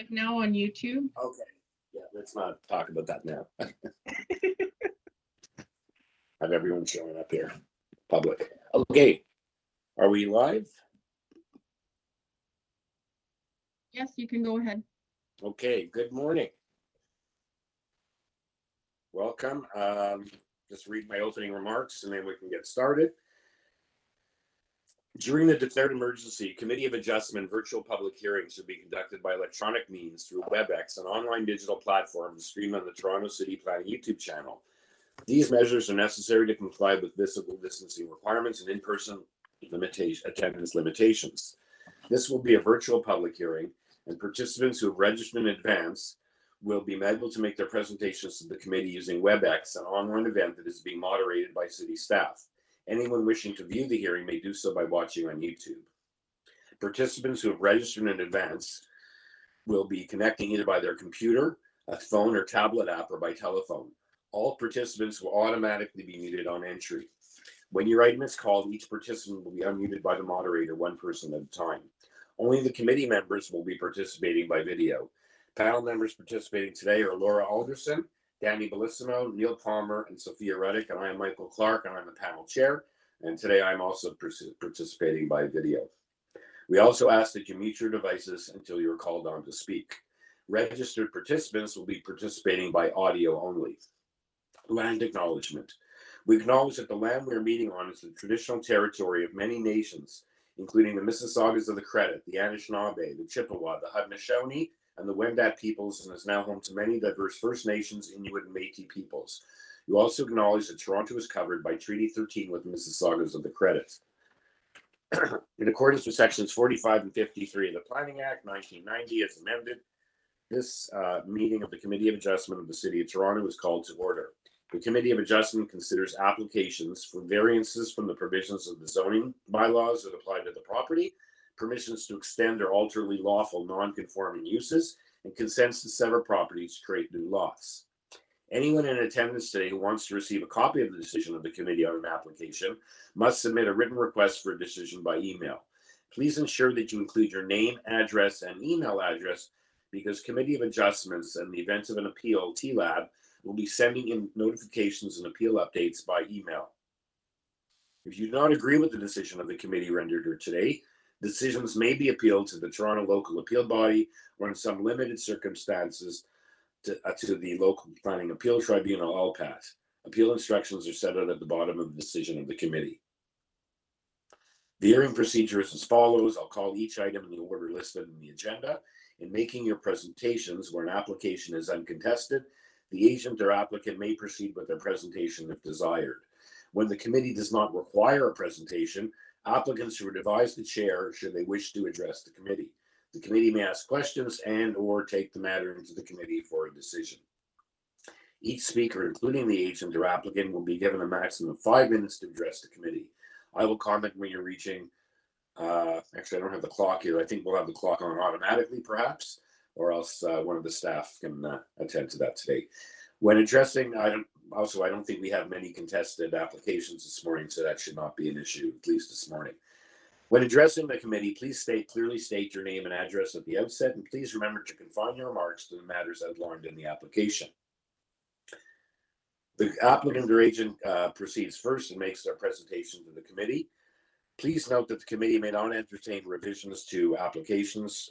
live now on YouTube. Okay. Yeah, let's not talk about that now. Have everyone showing up here. Public. Okay. Are we live? Yes, you can go ahead. Okay. Good morning. Welcome. Just read my opening remarks and then we can get started. During the declared emergency, Committee of Adjustment virtual public hearings should be conducted by electronic means through WebEx, an online digital platform streamed on the Toronto City Planning YouTube channel. These measures are necessary to comply with visible distancing requirements and in-person attendance limitations. This will be a virtual public hearing, and participants who have registered in advance will be able to make their presentations to the committee using WebEx, an online event that is being moderated by city staff. Anyone wishing to view the hearing may do so by watching on YouTube. Participants who have registered in advance will be connecting either by their computer, a phone or tablet app, or by telephone. All participants will automatically be muted on entry. When your item is called, each participant will be unmuted by the moderator, one person at a time. Only the committee members will be participating by video. Panel members participating today are Laura Alderson, Danny Bellissimo, Neil Palmer, and Sophia Reddick, and I am Michael Clark, and I'm the panel chair. And today I'm also participating by video. We also ask that you mute your devices until you are called on to speak. Registered participants will be participating by audio only. Land acknowledgement. We acknowledge that the land we are meeting on is the traditional territory of many nations, including the Mississaugas of the Credit, the Anishinaabe, the Chippewa, the Haudenosaunee, and the Wendat peoples, and is now home to many diverse First Nations, Inuit, and Métis peoples. You also acknowledge that Toronto is covered by Treaty 13 with Mississaugas of the Credit. In accordance with sections 45 and 53 of the Planning Act 1990 as amended, this meeting of the Committee of Adjustment of the City of Toronto is called to order. The Committee of Adjustment considers applications for variances from the provisions of the zoning bylaws that apply to the property, permissions to extend or alter lawful non-conforming uses, and consents to sever properties to create new lots. Anyone in attendance today who wants to receive a copy of the decision of the committee on an application must submit a written request for a decision by email. Please ensure that you include your name, address, and email address, because Committee of Adjustments and the event of an appeal, TLAB, will be sending in notifications and appeal updates by email. If you do not agree with the decision of the committee rendered here today, decisions may be appealed to the Toronto Local Appeal Body, or in some limited circumstances to the Local Planning Appeal Tribunal, LPAT. Appeal instructions are set out at the bottom of the decision of the committee. The hearing procedure is as follows. I'll call each item in the order listed in the agenda. In making your presentations where an application is uncontested, the agent or applicant may proceed with their presentation if desired. When the committee does not require a presentation, applicants should advise the chair should they wish to address the committee. The committee may ask questions and/or take the matter into the committee for a decision. Each speaker, including the agent or applicant, will be given a maximum of 5 minutes to address the committee. I will comment when you're reaching. Actually, I don't have the clock here. I think we'll have the clock on automatically, perhaps, or else one of the staff can attend to that today. When addressing, I don't think we have many contested applications this morning, so that should not be an issue, at least this morning. When addressing the committee, please clearly state your name and address at the outset, and please remember to confine your remarks to the matters outlined in the application. The applicant or agent proceeds first and makes their presentation to the committee. Please note that the committee may not entertain revisions to applications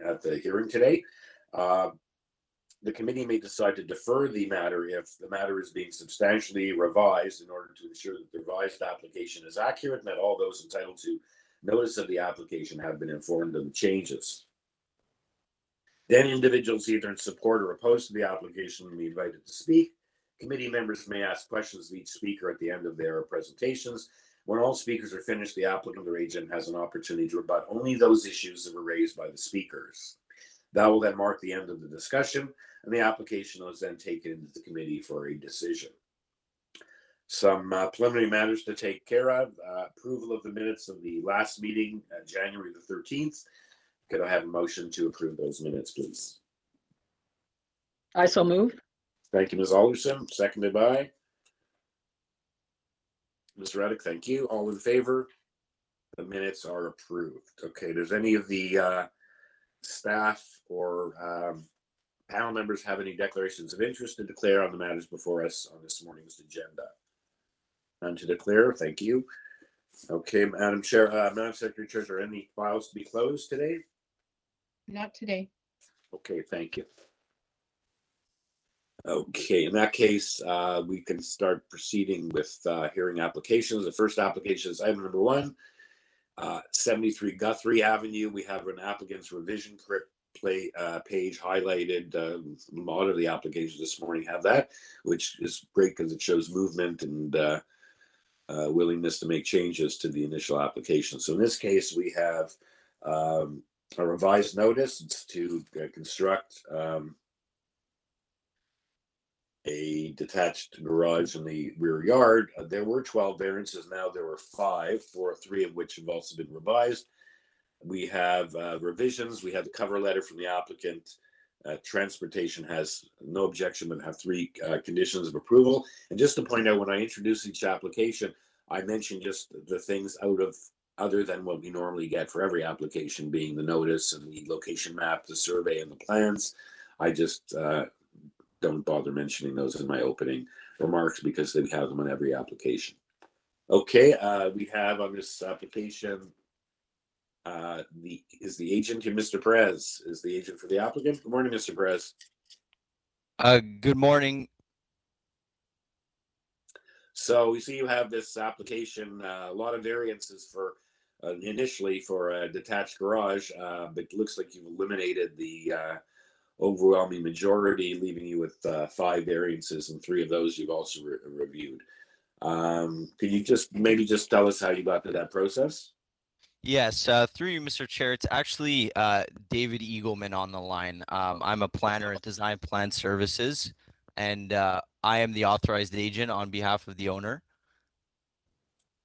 at the hearing today. The committee may decide to defer the matter if the matter is being substantially revised in order to ensure that the revised application is accurate and that all those entitled to notice of the application have been informed of the changes. Then individuals either in support or opposed to the application will be invited to speak. Committee members may ask questions of each speaker at the end of their presentations. When all speakers are finished, the applicant or agent has an opportunity to rebut only those issues that were raised by the speakers. That will then mark the end of the discussion, and the application is then taken into the committee for a decision. Some preliminary matters to take care of. Approval of the minutes of the last meeting, January the 13th. Could I have a motion to approve those minutes, please? I so move. Thank you, Ms. Alderson. Seconded by Ms. Reddick. Thank you. All in favor? The minutes are approved. Okay, does any of the staff or panel members have any declarations of interest to declare on the matters before us on this morning's agenda? None to declare. Thank you. Okay, Madam Chair, Madam Secretary Treasurer, any files to be closed today? Not today. Okay, thank you. Okay, in that case, we can start proceeding with hearing applications. The first application is item number 1, 73 Guthrie Avenue. We have an applicant's revision page highlighted. A lot of the applications this morning have that, which is great because it shows movement and willingness to make changes to the initial application. So in this case, we have a revised notice to construct a detached garage in the rear yard. There were 12 variances. Now there were 5, 3 of which have also been revised. We have revisions. We have the cover letter from the applicant. Transportation has no objection, but have 3 conditions of approval. And just to point out, when I introduce each application, I mention just the things other than what we normally get for every application, being the notice and the location map, the survey, and the plans. I just don't bother mentioning those in my opening remarks because they have them on every application. Okay, we have on this application the agent here, Mr. Perez, is the agent for the applicant. Good morning, Mr. Perez. Good morning. So we see you have this application, a lot of variances for initially for a detached garage, but it looks like you've eliminated the overwhelming majority, leaving you with 5 variances, and 3 of those you've also reviewed. Can you maybe just tell us how you got to that process? Yes, through you, Mr. Chair. It's actually David Eagleman on the line. I'm a planner at Design Plan Services, and I am the authorized agent on behalf of the owner.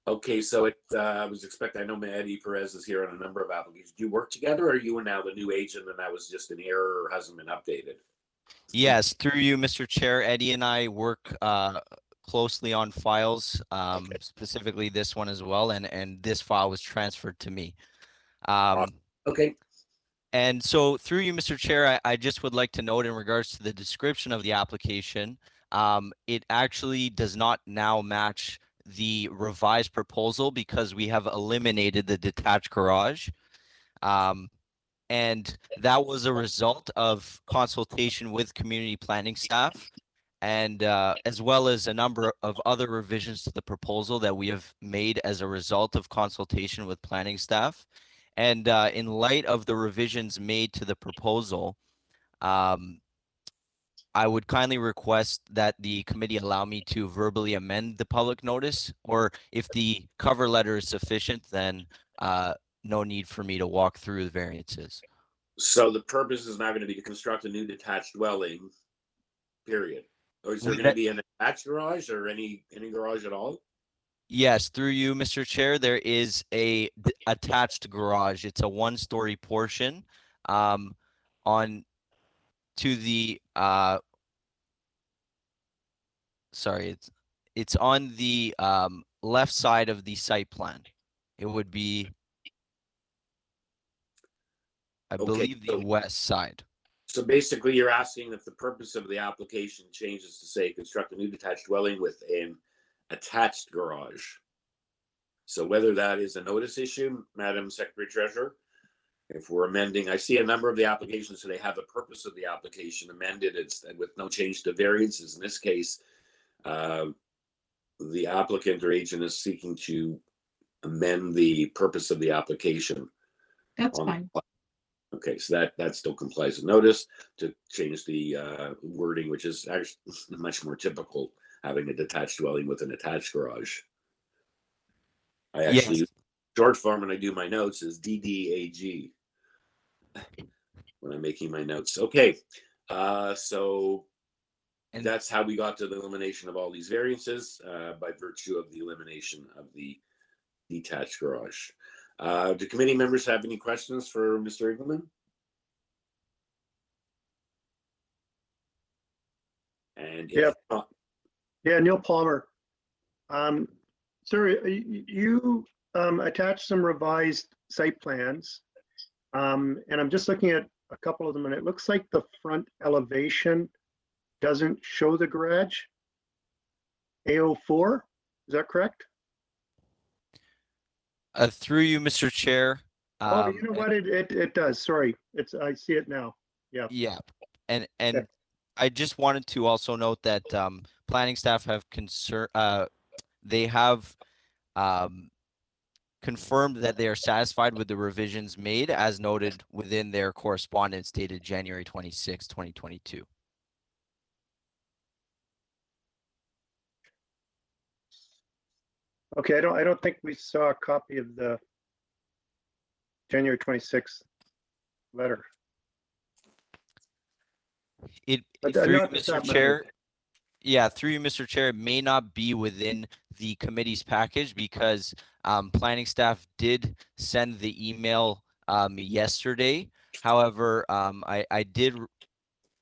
Okay, so I was expecting, I know Eddie Perez is here on a number of applications. Do you work together, or are you now the new agent and that was just an error or hasn't been updated? Yes, through you, Mr. Chair. Eddie and I work closely on files, specifically this one as well, and this file was transferred to me. Okay. And so through you, Mr. Chair, I just would like to note in regards to the description of the application, it actually does not now match the revised proposal because we have eliminated the detached garage. And that was a result of consultation with community planning staff and as well as a number of other revisions to the proposal that we have made as a result of consultation with planning staff. And in light of the revisions made to the proposal, I would kindly request that the committee allow me to verbally amend the public notice, or if the cover letter is sufficient, then no need for me to walk through the variances. So the purpose is now going to be to construct a new detached dwelling, period. Or is there going to be an attached garage or any garage at all? Yes, through you, Mr. Chair, there is a attached garage. It's a 1-story portion on to the sorry, it's on the left side of the site plan. It would be, I believe, the west side. So basically you're asking if the purpose of the application changes to say construct a new detached dwelling with an attached garage. So whether that is a notice issue, Madam Secretary Treasurer, if we're amending, I see a number of the applications, so they have the purpose of the application amended, it's with no change to variances. In this case, the applicant or agent is seeking to amend the purpose of the application. That's fine. Okay, so that still complies with notice to change the wording, which is actually much more typical, having a detached dwelling with an attached garage. I actually use short form when I do my notes is DDAG when I'm making my notes. Okay, so and that's how we got to the elimination of all these variances by virtue of the elimination of the detached garage. Do committee members have any questions for Mr. Eagleman? And yeah, Neil Palmer. Sir, you attached some revised site plans, And I'm just looking at a couple of them, and it looks like the front elevation doesn't show the garage. A04, is that correct? Through you, Mr. Chair. Oh, you know what? It does. Sorry. I see it now. Yeah. Yeah, and Okay. I just wanted to also note that planning staff have they have confirmed that they are satisfied with the revisions made as noted within their correspondence dated January 26, 2022. Okay, I don't think we saw a copy of the January 26th letter. But Through you, not that Mr. that Chair. matters. Yeah, through you, Mr. Chair, it may not be within the committee's package because planning staff did send the email yesterday. However, I did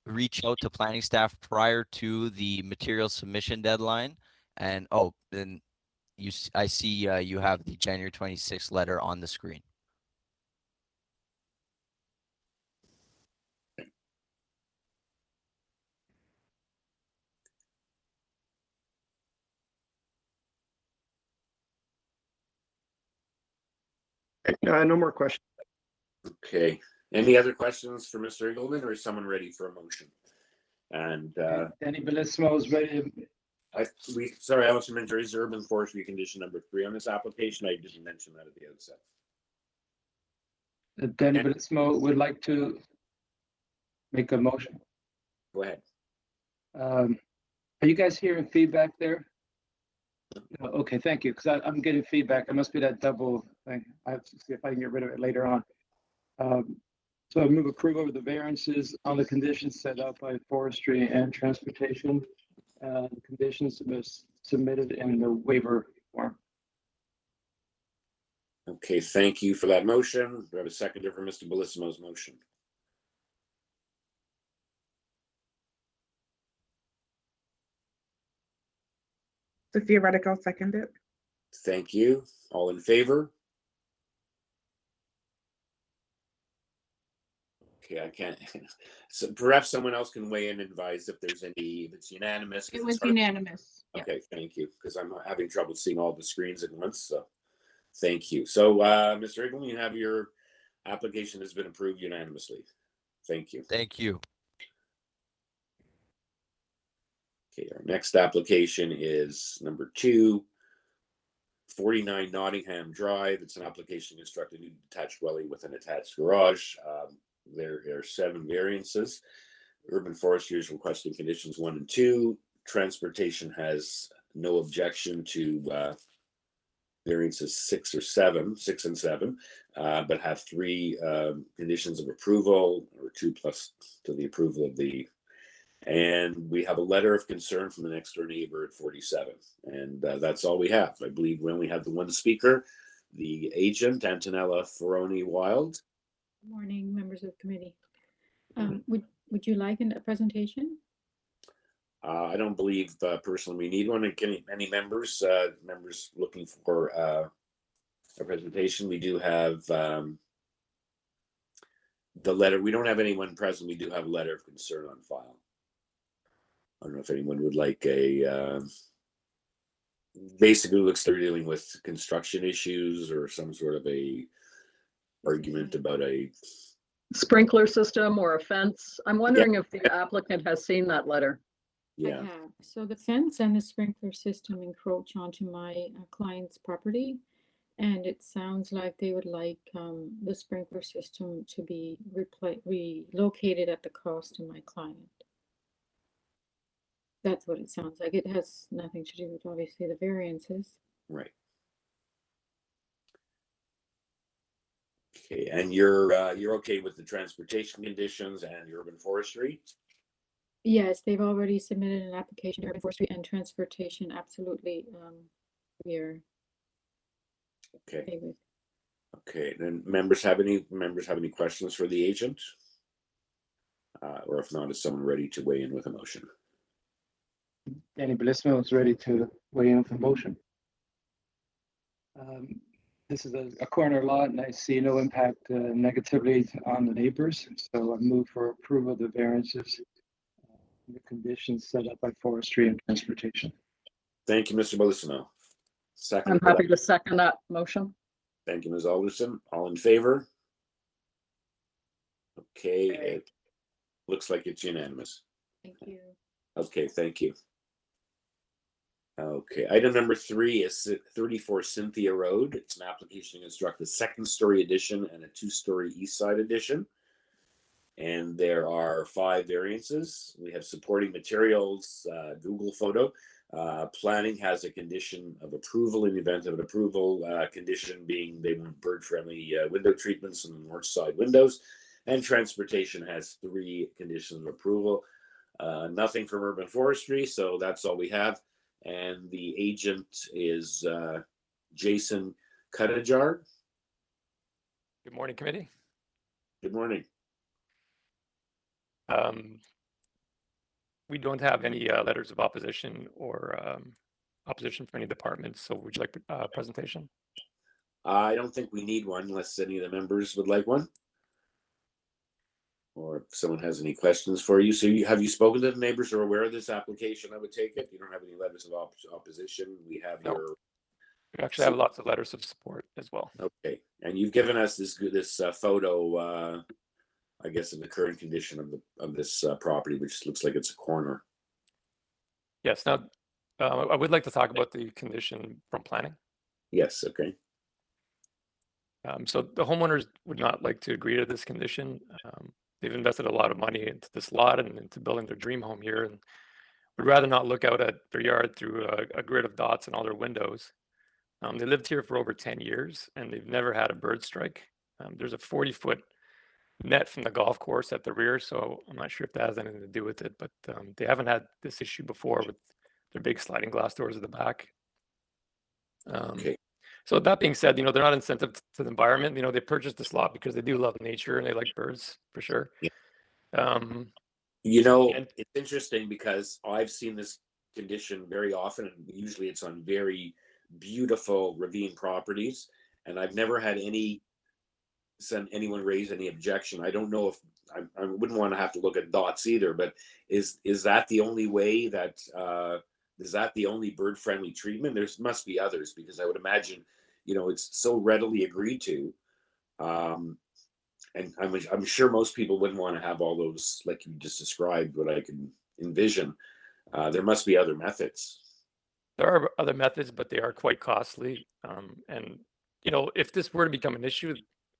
reach out to planning staff prior to the material submission deadline. And then I see you have the January 26th letter on the screen. No more questions. Okay. Any other questions for Mr. Eagleman, or is someone ready for a motion? And Danny Bellissimo is ready. sorry, I also mentioned there is urban forestry condition number 3 on this application. I didn't mention that at the outset. Danny Bellissimo would like to make a motion. Go ahead. Are you guys hearing feedback there? Okay, thank you, because I'm getting feedback. It must be that double thing. I have to see if I can get rid of it later on. So I move approval of the variances on the conditions set out by forestry and transportation. Conditions submitted in the waiver form. Okay, thank you for that motion. Do I have a seconder for Mr. Bellissimo's motion? Theoretical seconded. Thank you. All in favor? Okay, I can't. So perhaps someone else can weigh in and advise if there's if it's unanimous. It was unanimous. Yeah. Okay, thank you, because I'm having trouble seeing all the screens at once, so thank you. So, Mr. Eagleman, you have your application has been approved unanimously. Thank you. Thank you. Okay, our next application is number 2, 49 Nottingham Drive. It's an application to construct a new detached dwelling with an attached garage. There are 7 variances. Urban Forestry is requesting conditions 1 and 2. Transportation has no objection to variances 6 and 7, but have 3 conditions of approval, or 2 plus to the approval of the. And we have a letter of concern from the next door neighbor at 47. And that's all we have. I believe we only have the one speaker, the agent, Antonella Ferroni-Wild. Good morning, members of the committee. Would you like a presentation? I don't believe personally we need one. Any members looking for a presentation? We do have the letter. We don't have anyone present. We do have a letter of concern on file. I don't know if anyone would like basically looks they're dealing with construction issues or some sort of a argument about a Sprinkler system or a fence. I'm wondering if the applicant has seen that letter. yeah. I have. So the fence and the sprinkler system encroach onto my client's property. And it sounds like they would like the sprinkler system to be relocated at the cost of my client. That's what it sounds like. It has nothing to do with obviously the variances. Right. Okay, and you're okay with the transportation conditions and urban forestry? Yes, they've already submitted an application to urban forestry and transportation. Absolutely, we are Okay. with. Okay, then members have any questions for the agent? Or if not, is someone ready to weigh in with a motion? Danny Bellissimo is ready to weigh in with a motion. this is a corner lot and I see no impact negatively on the neighbors. So I move for approval of the variances, the conditions set up by forestry and transportation. Thank you, Mr. Boissonneau. Second. I'm for happy that. to second that motion. Thank you, Ms. Alderson. All in favor? Okay, it looks like it's unanimous. Thank you. Okay, thank you. Okay, item number 3 is 34 Cynthia Road. It's an application to construct a 2nd-story addition and a 2-story east side addition. And there are 5 variances. We have supporting materials, Google photo. Planning has a condition of approval in the event of an approval, condition being they want bird-friendly window treatments on the north side windows. And transportation has 3 conditions of approval. Nothing from urban forestry, so that's all we have. And the agent is Jason Cuttajar. Good morning, committee. Good morning. We don't have any letters of opposition or opposition from any departments, so would you like a presentation? I don't think we need one unless any of the members would like one. Or if someone has any questions for you. So have you spoken to the neighbors who are aware of this application? I would take it. You don't have any letters of opposition. We have No. your. We actually have lots of letters of support as well. Okay, and you've given us this photo, I guess, of the current condition of this property, which looks like it's a corner. Yes. Now, I would like to talk about the condition from planning. Yes. Okay. So the homeowners would not like to agree to this condition. They've invested a lot of money into this lot and into building their dream home here, and would rather not look out at their yard through a grid of dots and all their windows. They lived here for over 10 years and they've never had a bird strike. There's a 40-foot net from the golf course at the rear, so I'm not sure if that has anything to do with it, but they haven't had this issue before with their big sliding glass doors at the back. Okay. So that being said, they're not insensitive to the environment. They purchased this lot because they do love nature and they like birds for sure. Yeah. And It's interesting because I've seen this condition very often, and usually it's on very beautiful ravine properties, and I've never had anyone raise any objection. I don't know if I wouldn't want to have to look at dots either, but is that the only way that is that the only bird friendly treatment? There must be others, because I would imagine it's so readily agreed to, and I'm sure most people wouldn't want to have all those like you just described, what I can envision. There must be other methods. there are other methods, but they are quite costly. And if this were to become an issue,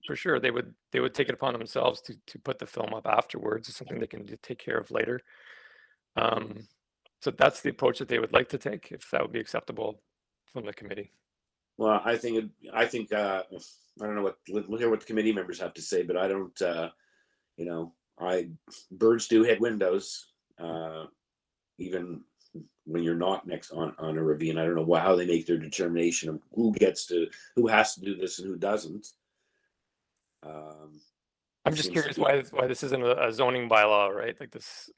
for sure they would take it upon themselves to put the film up afterwards. It's something they can take care of later. So that's the approach that they would like to take, if that would be acceptable from the committee. Well, I think I don't know we'll hear what the committee members have to say, but I don't. Birds do hit windows, even when you're not next on a ravine. I don't know how they make their determination of who has to do this and who doesn't. I'm just curious why this isn't a zoning bylaw, right? Like this,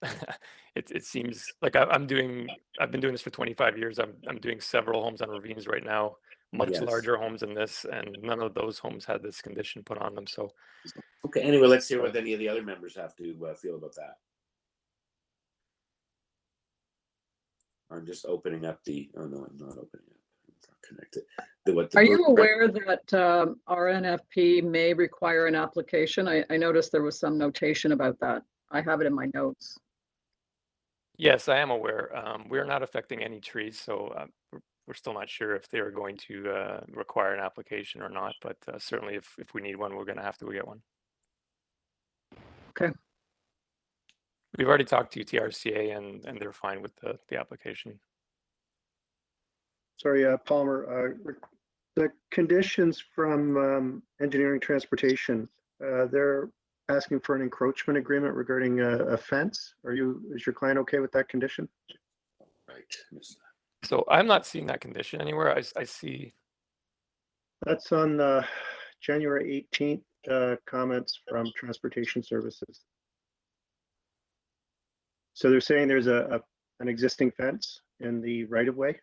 it seems like I've been doing this for 25 years. I'm doing several homes on ravines right now, much Yes. larger homes than this, and none of those homes had this condition put on them. So, Okay. Anyway, let's hear what any of the other members have to feel about that. I'm just opening up the. Oh no, I'm not opening it. I'm not connected. Are you aware that RNFP may require an application? I noticed there was some notation about that. I have it in my notes. yes, I am aware. We're not affecting any trees, so we're still not sure if they're going to require an application or not. But certainly, if we need one, we're going to have to get one. Okay. We've already talked to TRCA, and they're fine with the application. Sorry, Palmer, the conditions from engineering transportation, they're asking for an encroachment agreement regarding a fence. Is your client okay with that condition? Right. So I'm not seeing that condition anywhere. I see. That's on January 18th, comments from Transportation Services. So they're saying there's an existing fence in the right of way.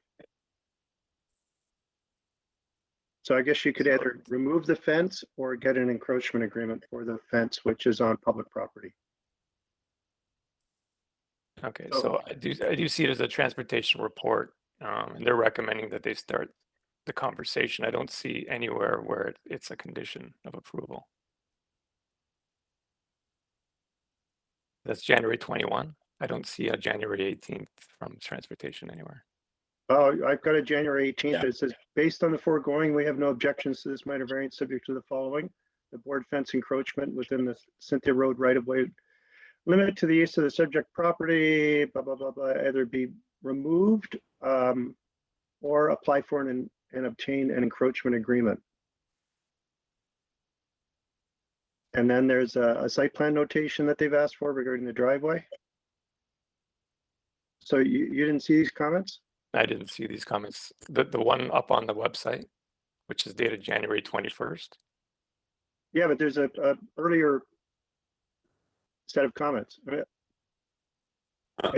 So I guess you could either remove the fence or get an encroachment agreement for the fence, which is on public property. Okay, so I do see it as a transportation report, and they're recommending that they start the conversation. I don't see anywhere where it's a condition of approval. That's January 21. I don't see a January 18th from transportation anywhere. Oh, I've got a January 18th. Yeah. It says, based on the foregoing, we have no objections to this minor variance subject to the following. The board fence encroachment within the Cynthia Road right-of-way limit to the east of the subject property, blah, blah, blah, blah, either be removed or apply for and obtain an encroachment agreement. And then there's a site plan notation that they've asked for regarding the driveway. So you didn't see these comments? I didn't see these comments. The one up on the website, which is dated January 21st. Yeah, but there's a earlier set of comments. And It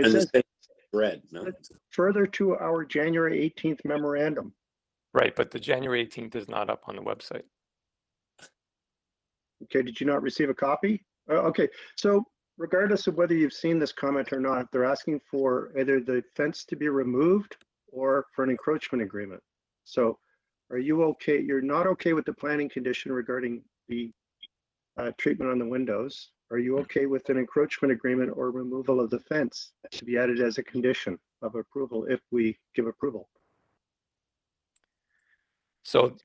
the says, same thread, no? further to our January 18th memorandum. Right, but the January 18th is not up on the website. Okay, did you not receive a copy? Okay, so regardless of whether you've seen this comment or not, they're asking for either the fence to be removed or for an encroachment agreement. So are you okay? You're not okay with the planning condition regarding the treatment on the windows. Are you okay with an encroachment agreement or removal of the fence to be added as a condition of approval if we give approval? So,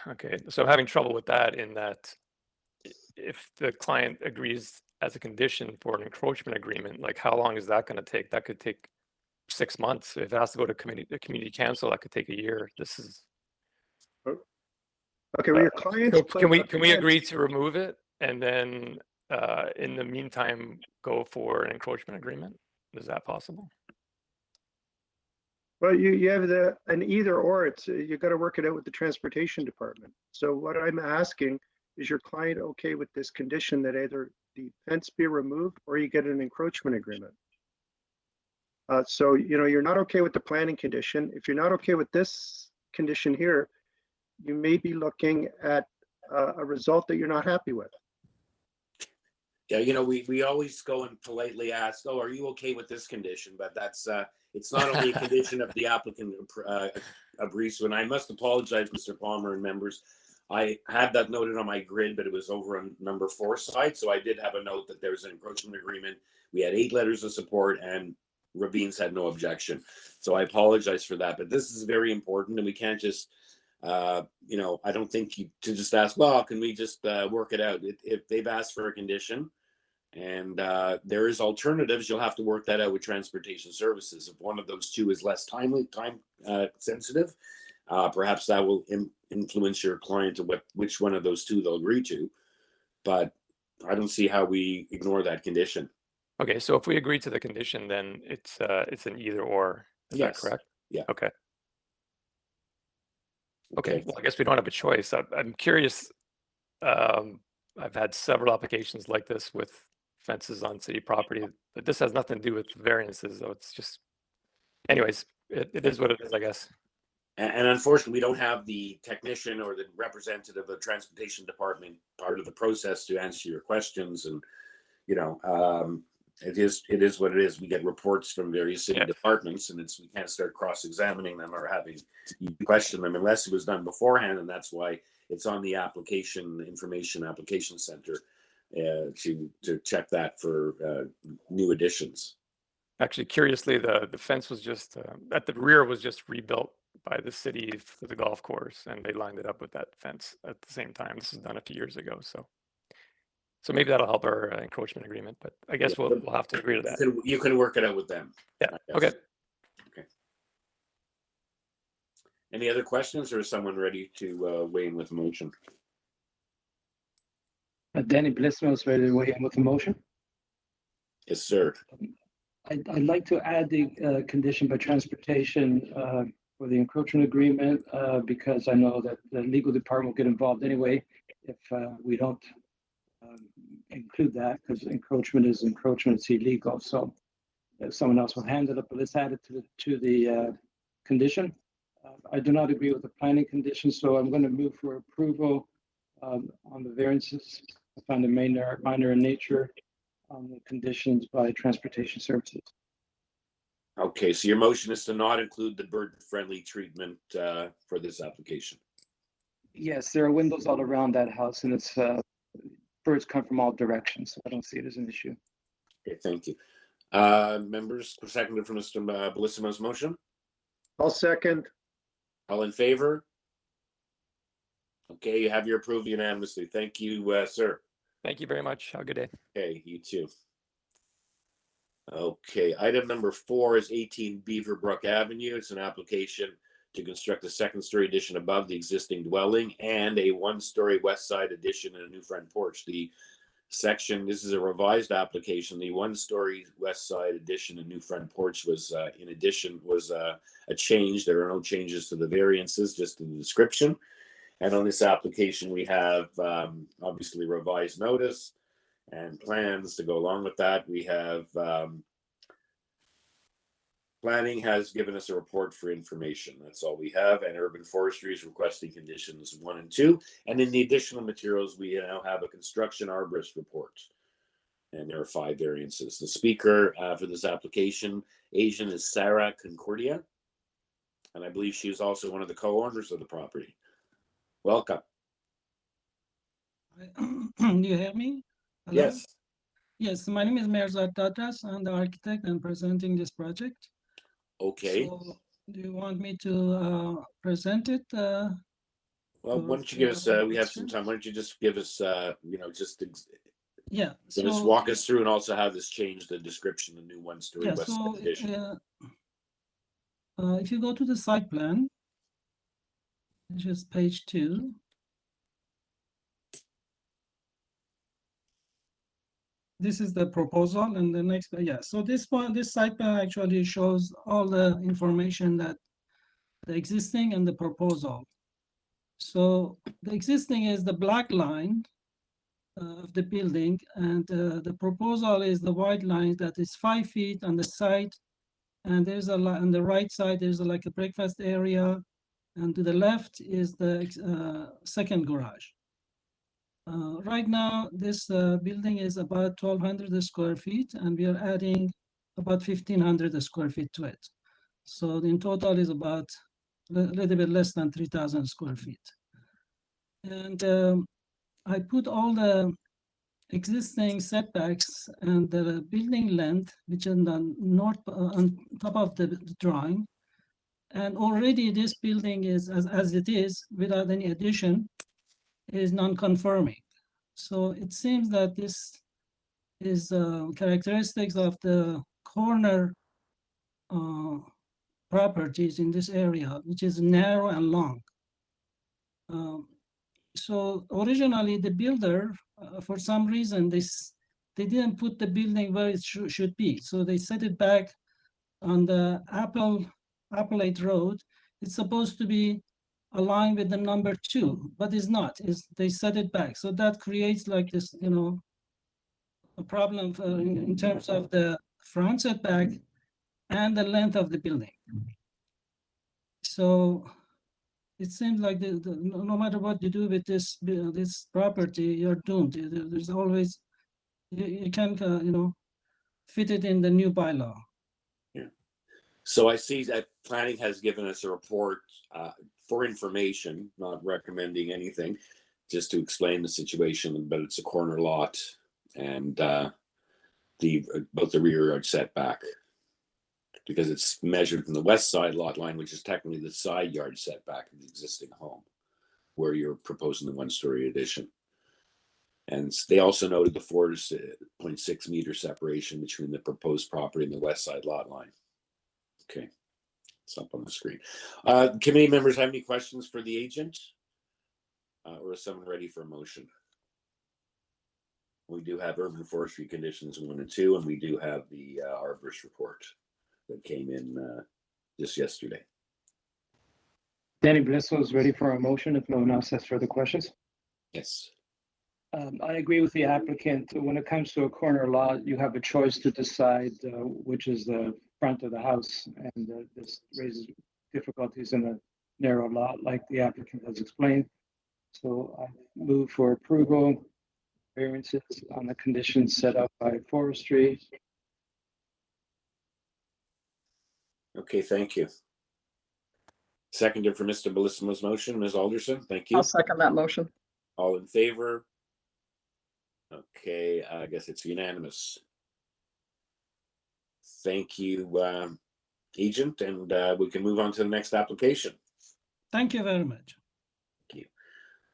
okay, so I'm having trouble with that in that if the client agrees as a condition for an encroachment agreement, like how long is that going to take? That could take 6 months. If it has to go to community council, that could take a year. This is Okay, well, your clients. so can we agree to remove it and then in the meantime go for an encroachment agreement? Is that possible? Well, you have an either or. It's you got to work it out with the transportation department. So what I'm asking is, your client okay with this condition that either the fence be removed or you get an encroachment agreement? So you're not okay with the planning condition. If you're not okay with this condition here, you may be looking at a result that you're not happy with. Yeah, we always go and politely ask, oh, are you okay with this condition? But that's it's not only a condition of the applicant agrees to, and I must apologize, Mr. Palmer and members. I had that noted on my grid, but it was over on number 4 side. So I did have a note that there's an encroachment agreement. We had 8 letters of support and Ravines had no objection. So I apologize for that, but this is very important and we can't just, I don't think to just ask, well, can we just work it out? If they've asked for a condition and there is alternatives, you'll have to work that out with transportation services. If one of those two is less time sensitive, perhaps that will influence your client to which one of those two they'll agree to. But I don't see how we ignore that condition. Okay, so if we agree to the condition, then it's an either or. Is that correct? Yeah. Okay. Okay. Well, I guess we don't have a choice. I'm curious. I've had several applications like this with fences on city property, but this has nothing to do with variances. So it's just, anyways, it is what it is, I guess. And unfortunately, we don't have the technician or the representative of the transportation department part of the process to answer your questions. And, it is what it is. We get reports from various city departments and we can't start cross-examining them or having you question them unless it was done beforehand. And that's why it's on the information application center to check that for new additions. Actually, curiously, the fence was just at the rear was just rebuilt by the city for the golf course, and they lined it up with that fence at the same time. This was done a few years ago, so maybe that'll help our encroachment agreement. But I guess we'll have to agree to that. You can work it out with them. Yeah. Okay. Any other questions, or is someone ready to weigh in with a motion? Danny Blissman is ready to weigh in with a motion. Yes, sir. I'd like to add the condition by transportation for the encroachment agreement because I know that the legal department will get involved anyway if we don't include that, because encroachment is encroachment, it's illegal. So if someone else will handle it, but let's add it to the condition. I do not agree with the planning conditions, so I'm going to move for approval on the variances. I find a minor in nature on the conditions by Transportation Services. Okay, so your motion is to not include the bird-friendly treatment for this application. Yes, there are windows all around that house, and it's birds come from all directions, so I don't see it as an issue. Okay, thank you. Members, seconded from Mr. Bellissimo's motion. I'll second. All in favor? Okay, you have your approval unanimously. Thank you, sir. Thank you very much. Have a good day. Okay, you too. Okay, item number 4 is 18 Beaverbrook Avenue. It's an application to construct a second-story addition above the existing dwelling and a one-story west side addition and a new front porch. The section, this is a revised application. The one-story west side addition and new front porch was, in addition, was a change. There are no changes to the variances, just in the description. And on this application, we have obviously revised notice and plans to go along with that. We have planning has given us a report for information. That's all we have. And urban forestry is requesting conditions 1 and 2. And in the additional materials, we now have a construction arborist report. And there are 5 variances. The speaker for this application, Asian, is Sarah Concordia. And I believe she is also one of the co-owners of the property. Welcome. Do you hear me? Hello? Yes. Yes, my name is Mirzad Tatras. I'm the architect and presenting this project. Okay. So, do you want me to present it? Well, why don't you give us, we have some time. Why don't you just give us, just Yeah. just walk us through and also have this change the description, the new one-story Yeah, west side addition. If you go to the site plan, which is page 2. This is the proposal, and the next, so this site plan actually shows all the information that the existing and the proposal. So the existing is the black line of the building, and the proposal is the white line that is 5 feet on the side, and there's on the right side there's like a breakfast area, and to the left is the second garage. Right now, this building is about 1,200 square feet, and we are adding about 1,500 square feet to it. So in total is about a little bit less than 3,000 square feet. And I put all the existing setbacks and the building length, which is on on top of the drawing. And already this building is, as it is, without any addition, is non-conforming. So it seems that this is characteristics of the corner properties in this area, which is narrow and long. So originally the builder, for some reason, they didn't put the building where it should be. So they set it back on the Appellate Road. It's supposed to be aligned with the number 2, but it's not. They set it back. So that creates like this, a problem in terms of the front setback and the length of the building. So it seems like no matter what you do with this property, you're doomed. There's always, you can't, fit it in the new bylaw. Yeah. So I see that planning has given us a report for information, not recommending anything, just to explain the situation, but it's a corner lot and both the rear yard setback, because it's measured from the west side lot line, which is technically the side yard setback of the existing home, where you're proposing the one-story addition. And they also noted the 4.6 meter separation between the proposed property and the west side lot line. Okay, it's up on the screen. Committee members have any questions for the agent? Or is someone ready for a motion? We do have urban forestry conditions 1 and 2, and we do have the arborist report that came in just yesterday. Danny Blisso is ready for a motion if no one else has further questions. Yes. I agree with the applicant. When it comes to a corner lot, you have a choice to decide which is the front of the house, and this raises difficulties in the narrow lot like the applicant has explained. So I move for approval, variances on the conditions set up by forestry. Okay, thank you. Seconded for Mr. Bellissimo's motion, Ms. Alderson, thank you. I'll second that motion. All in favor? Okay, I guess it's unanimous. Thank you, agent, and we can move on to the next application. Thank you very much.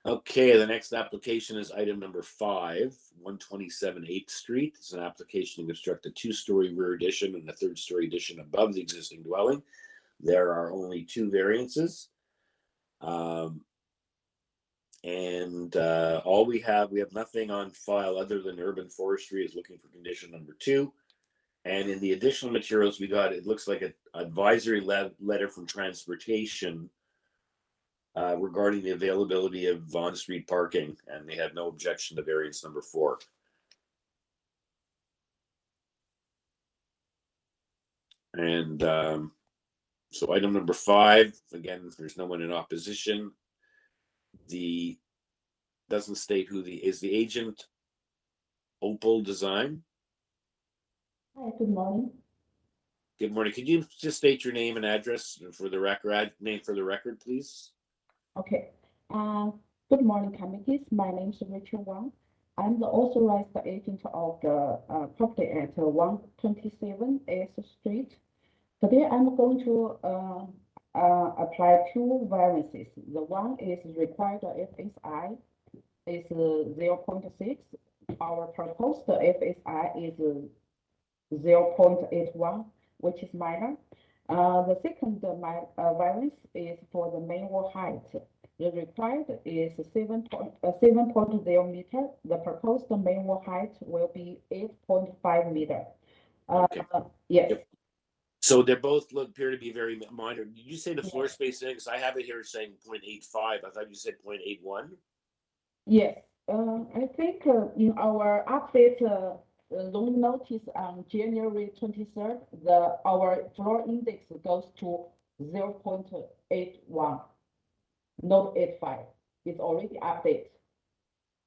Okay, the next application is item number 5, 127 8th Street. It's an application to construct a 2-story rear addition and a 3rd-story addition above the existing dwelling. There are only 2 variances. All we have nothing on file other than urban forestry is looking for condition number 2. And in the additional materials we got, it looks like an advisory letter from transportation regarding the availability of on-street parking, and they had no objection to variance number 4. And so item number 5, again, there's no one in opposition. Doesn't state who is the agent. Opal Design. Hi, good morning. Good morning. Could you just state your name and address for the record? Name for the record, please. Okay. Good morning, committees. My name is Rachel Wang. I'm the authorized agent of the property at 127 8th Street. Today, I'm going to apply 2 variances. The one is required FSI is 0.6. Our proposed FSI is 0.81, which is minor. The second variance is for the main wall height. The required is 7.0 meter. The proposed main wall height will be 8.5 meter. Okay. Yes. Yep. So they both appear to be very minor. Did you say the floor space thing? Because I have it here saying 0.85. I thought you said 0.81. Yes. I think in our update loan notice on January 23rd, our floor index goes to 0.81, not 85. It's already updated.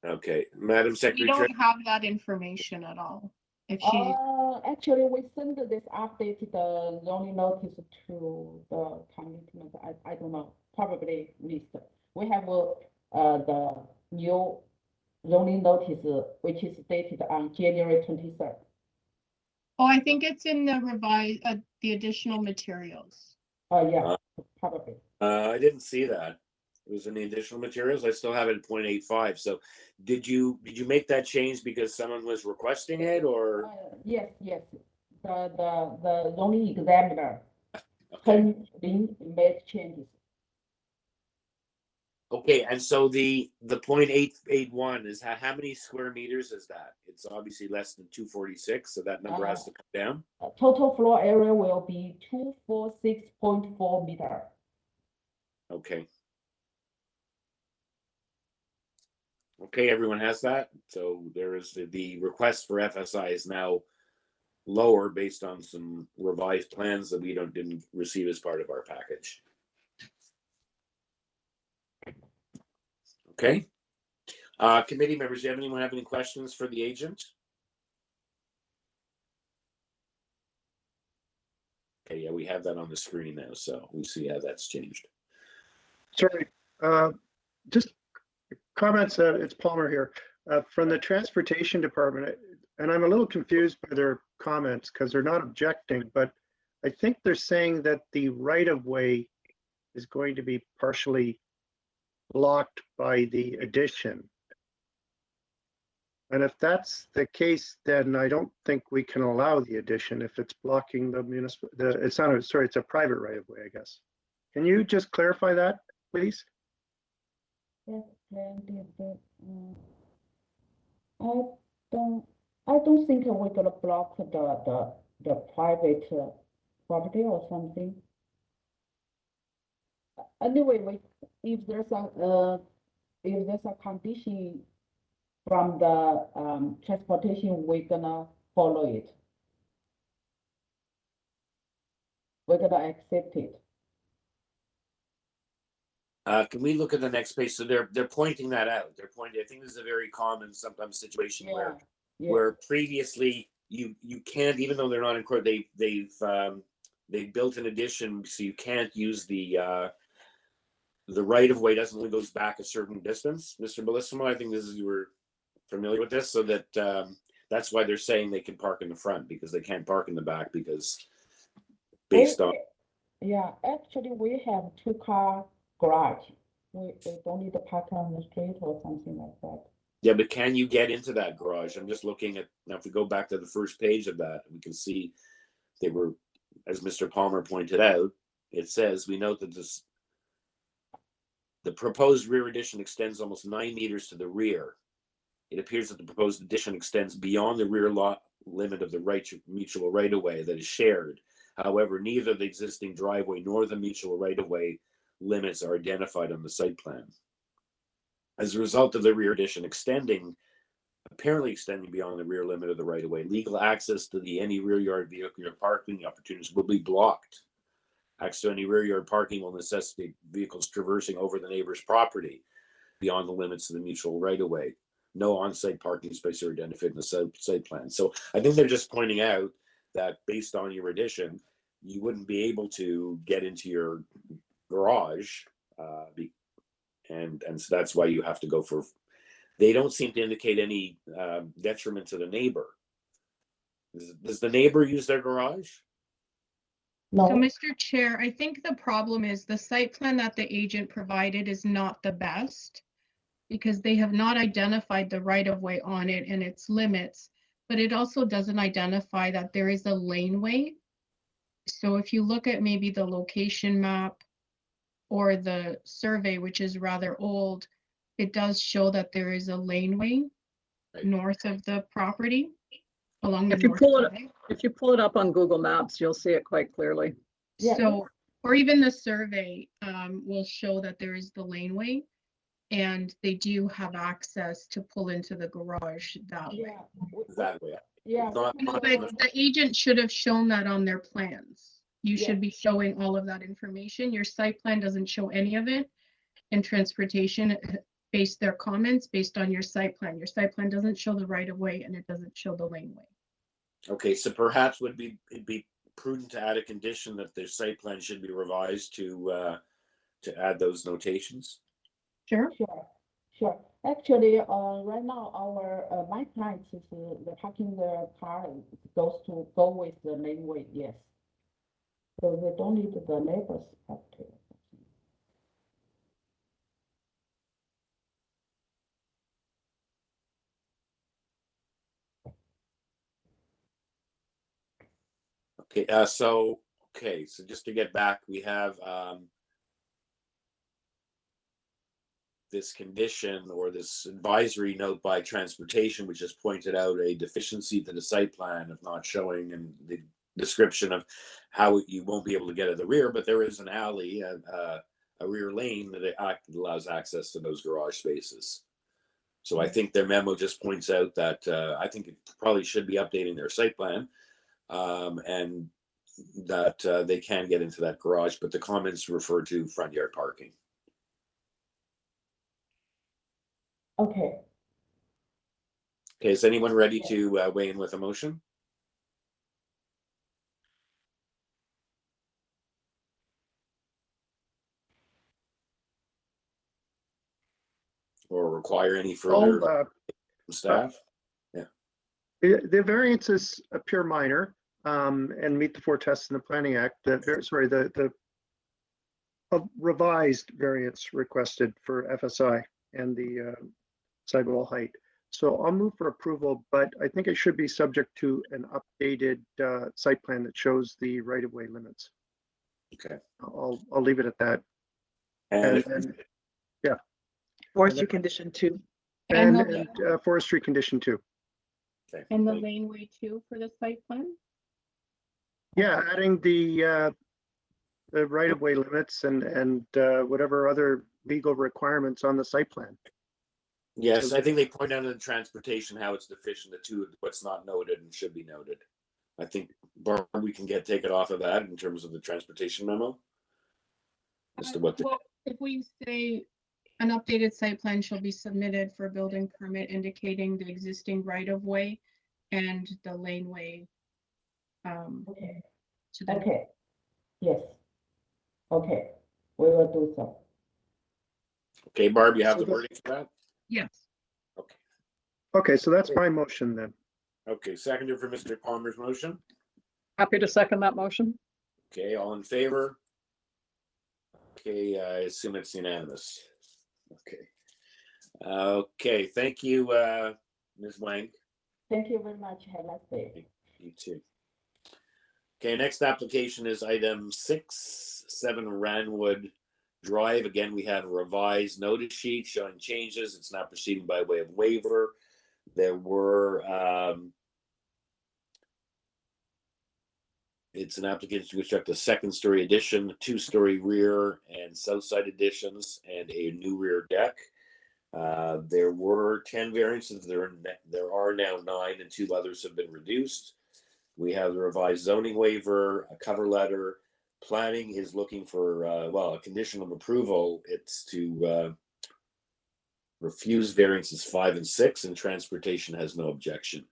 Okay, Madam We Secretary. don't have that information at all. If she, Actually, we send this updated zoning notice to the commitment. I don't know, probably missed. We have the new zoning notice, which is dated on January 23rd. oh, I think it's in the revised, the additional materials. Yeah, probably. I didn't see that. It was in the additional materials. I still have it at 0.85. So did you make that change because someone was requesting it, or? Yes. The zoning examiner Okay. made changes. Okay, and so the 0.881 is how many square meters is that? It's obviously less than 246, so that number has to come down. Total floor area will be 246.4 meter. Okay. Okay, everyone has that. So there is the request for FSI is now lower based on some revised plans that we didn't receive as part of our package. Okay. Committee members, do anyone have any questions for the agent? Okay, yeah, we have that on the screen now, so we see how that's changed. Sorry, just comments, it's Palmer here, from the transportation department, and I'm a little confused by their comments because they're not objecting, but I think they're saying that the right-of-way is going to be partially blocked by the addition. And if that's the case, then I don't think we can allow the addition if it's blocking the municipal, it's a private right-of-way, I guess. Can you just clarify that, please? Yes, I don't think we're gonna block the private property or something. Anyway, if there's a condition from the transportation, we're gonna follow it. We're gonna accept it. Can we look at the next page? So they're pointing that out. They're pointing. I think this is a very common sometimes situation Yeah, yeah. where previously you can't, even though they're not in court, they've built an addition, so you can't use the right of way. Doesn't only goes back a certain distance. Mr. Bellissimo, I think this is, you were familiar with this, so that that's why they're saying they can park in the front, because they can't park in the back, because based on. Yeah, actually, we have 2-car garage. We don't need to park on the street or something like that. Yeah, but can you get into that garage? I'm just looking at, now if we go back to the first page of that, we can see they were, as Mr. Palmer pointed out, it says, we note that the proposed rear addition extends almost 9 meters to the rear. It appears that the proposed addition extends beyond the rear lot limit of the mutual right-of-way that is shared. However, neither the existing driveway nor the mutual right-of-way limits are identified on the site plan. As a result of the rear addition apparently extending beyond the rear limit of the right-of-way, legal access to any rear yard vehicular parking opportunities will be blocked. Access to any rear yard parking will necessitate vehicles traversing over the neighbor's property beyond the limits of the mutual right-of-way. No on-site parking space are identified in the site plan. So I think they're just pointing out that based on your addition, you wouldn't be able to get into your garage, and so that's why you have to go for. They don't seem to indicate any detriment to the neighbor. Does the neighbor use their garage? No. So, Mr. Chair, I think the problem is the site plan that the agent provided is not the best, because they have not identified the right-of-way on it and its limits, but it also doesn't identify that there is a laneway. So if you look at maybe the location map or the survey, which is rather old, it does show that there is a laneway north of the property along the north side. If you pull it up on Google Maps, you'll see it quite clearly. Yeah. So, or even the survey will show that there is the laneway, and they do have access to pull into the garage that way. That way. Yeah. Not No, but the agent should have shown that on their plans. You Yeah. should be showing all of that information. Your site plan doesn't show any of it. And transportation based their comments based on your site plan. Your site plan doesn't show the right of way and it doesn't show the laneway. Okay, so perhaps it'd be prudent to add a condition that their site plan should be revised to add those notations. Sure. Sure. Actually, right now, my client is the parking the car go with the laneway, yes. So we don't need the neighbors property. Okay, so just to get back, we have this condition or this advisory note by transportation, which has pointed out a deficiency to the site plan of not showing and the description of how you won't be able to get at the rear, but there is an alley, a rear lane that allows access to those garage spaces. So I think their memo just points out that I think it probably should be updating their site plan, and that they can get into that garage, but the comments refer to front yard parking. Okay. Okay, is anyone ready to weigh in with a motion? Or require any further from staff? The variances appear minor and meet the 4 tests in the Planning Act. The revised variance requested for FSI and the sidewall height. So I'll move for approval, but I think it should be subject to an updated site plan that shows the right-of-way limits. Okay. I'll leave it at that. And yeah. Forestry condition 2. And forestry condition 2. Okay. And the laneway too for the site plan? Yeah, adding the right-of-way limits and whatever other legal requirements on the site plan. yes, I think they point out in the transportation how it's deficient, the two, what's not noted and should be noted. I think, Barb, we can take it off of that in terms of the transportation memo. As to what Well, If we say an updated site plan shall be submitted for a building permit indicating the existing right of way and the laneway. Okay, To the, okay, yes. Okay, we will do so. Okay, Barb, you have So the the- wording for that? yes. Okay. Okay, so that's my motion then. Okay, seconder for Mr. Palmer's motion. Happy to second that motion. Okay, all in favor? Okay, I assume it's unanimous. Okay. Okay, thank you, Ms. Wang. Thank you very much. Have a nice day. You too. Okay, next application is item 6-7 Ranwood Drive. Again, we have a revised notice sheet showing changes. It's now proceeding by way of waiver. There were, it's an application to construct a second-story addition, two-story rear and south side additions, and a new rear deck. There were 10 variances. There are now 9, and 2 others have been reduced. We have the revised zoning waiver, a cover letter. Planning is looking for, well, a condition of approval. It's to refuse variances 5 and 6, and transportation has no objection.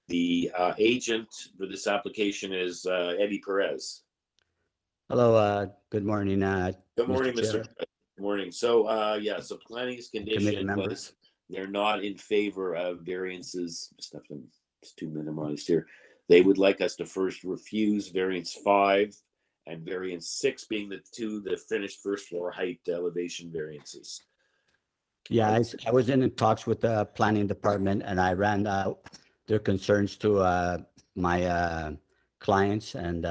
The agent for this application is Eddie Perez. Hello, good morning. Good morning, Mr. Chair, Perez. Good morning. So, yeah, so planning's committee condition members. was they're not in favor of variances. It's too minimized here. They would like us to first refuse variance 5 and variance 6 being the finished first floor height elevation variances. Yeah, I was in talks with the planning department and I ran their concerns to my clients, and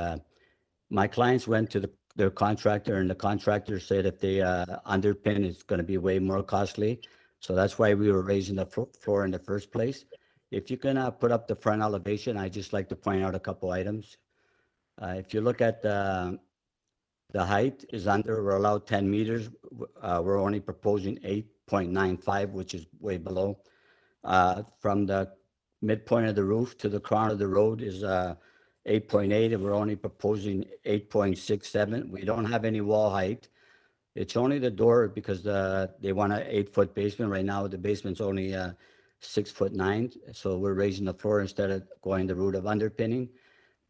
my clients went to their contractor, and the contractor said if they underpin, it's going to be way more costly. So that's why we were raising the floor in the first place. If you can put up the front elevation, I just like to point out a couple items. If you look at the height is under, we're allowed 10 meters. We're only proposing 8.95, which is way below. From the midpoint of the roof to the crown of the road is 8.8, and we're only proposing 8.67. We don't have any wall height. It's only the door because they want an 8-foot basement. Right now, the basement's only 6'9", so we're raising the floor instead of going the route of underpinning.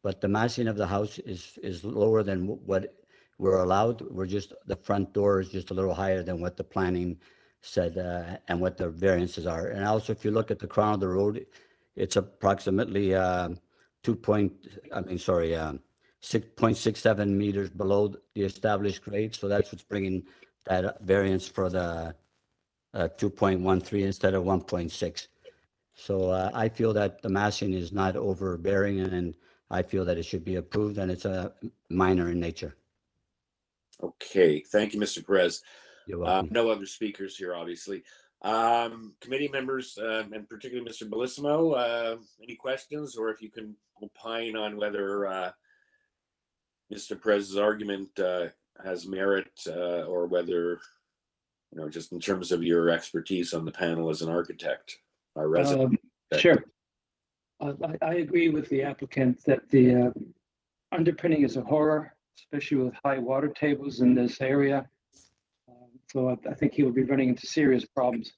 But the massing of the house is lower than what we're allowed. The front door is just a little higher than what the planning said and what the variances are. And also, if you look at the crown of the road, it's approximately 6.67 meters below the established grade. So that's what's bringing that variance for the 2.13 instead of 1.6. So I feel that the massing is not overbearing, and I feel that it should be approved, and it's a minor in nature. Okay, thank you, Mr. Perez. You're welcome. No other speakers here, obviously. Committee members, and particularly Mr. Bellissimo, any questions, or if you can opine on whether Mr. Perez's argument has merit, or whether, just in terms of your expertise on the panel as an architect, our resident. Sure. I agree with the applicant that the underpinning is a horror, especially with high water tables in this area. So I think he will be running into serious problems.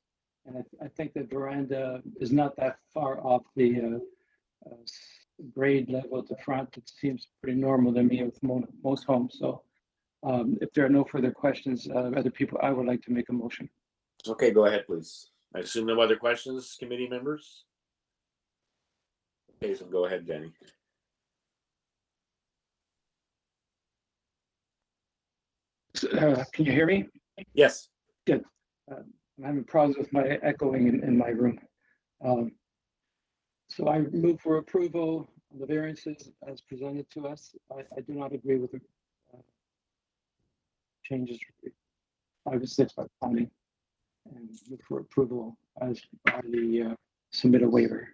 And I think the veranda is not that far off the grade level at the front. It seems pretty normal to me with most homes. So if there are no further questions, other people, I would like to make a motion. Okay, go ahead, please. I assume no other questions, committee members? Okay, so go ahead, Danny. Can you hear me? Yes. Good. I'm having problems with my echoing in my room. So I move for approval of the variances as presented to us. I do not agree with the changes 5 and 6 by planning, and move for approval as by the submit a waiver.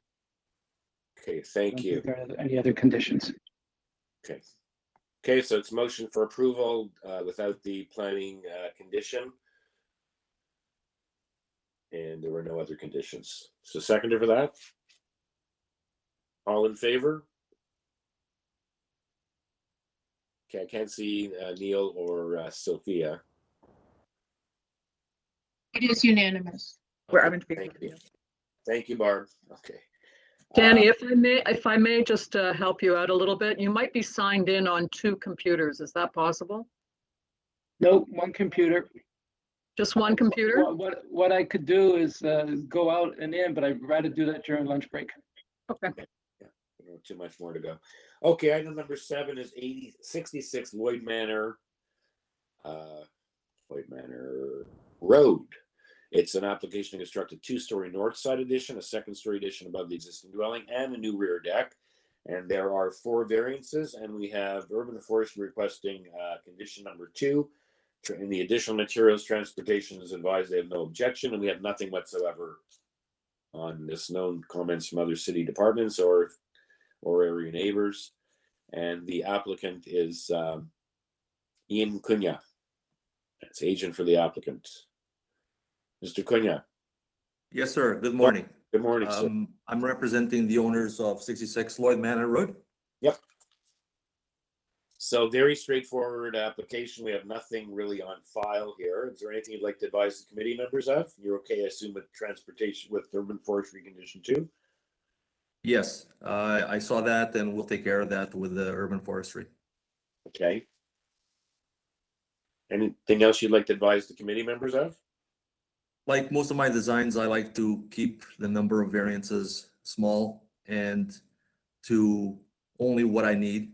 Okay, thank you. Are there any other conditions? Okay. Okay, so it's motion for approval without the planning condition. And there were no other conditions. So seconder for that? All in favor? Okay, I can't see Neil or Sophia. It is unanimous. Where Okay, I'm in favor. thank you. Thank you, Barb. Okay. Danny, if I may just help you out a little bit, you might be signed in on 2 computers. Is that possible? No, one computer. Just one computer? What I could do is go out and in, but I'd rather do that during lunch break. Okay. Too much more to go. Okay, item number 7 is 66 Lloyd Manor Road. It's an application to construct a 2-story north side addition, a 2nd-story addition above the existing dwelling, and a new rear deck. And there are 4 variances, and we have Urban Forestry requesting condition number 2. In the additional materials, transportation is advised they have no objection, and we have nothing whatsoever on this. No comments from other city departments or area neighbors. And the applicant is Ian Cunha. That's agent for the applicant. Mr. Cunha. Yes, sir. Good morning. Good morning, sir. I'm representing the owners of 66 Lloyd Manor Road. Yep. So very straightforward application. We have nothing really on file here. Is there anything you'd like to advise the committee members of? You're okay, I assume, with transportation, with urban forestry condition 2? Yes, I saw that, and we'll take care of that with the urban forestry. Okay. Anything else you'd like to advise the committee members of? Like most of my designs, I like to keep the number of variances small and to only what I need.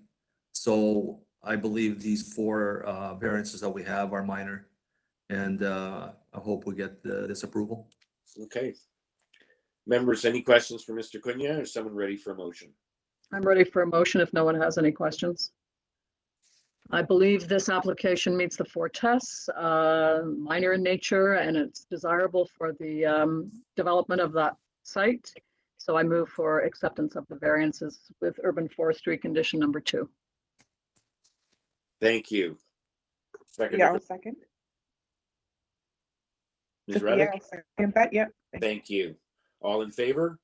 So I believe these 4 variances that we have are minor, and I hope we get this approval. Okay. Members, any questions for Mr. Cunha, or someone ready for a motion? I'm ready for a motion if no one has any questions. I believe this application meets the 4 tests, minor in nature, and it's desirable for the development of that site. So I move for acceptance of the variances with urban forestry condition number 2. Thank you. Second. Yeah, I'll second. Ms. Yeah, Reddick? I'll second that, yeah. Thank you. All in favor?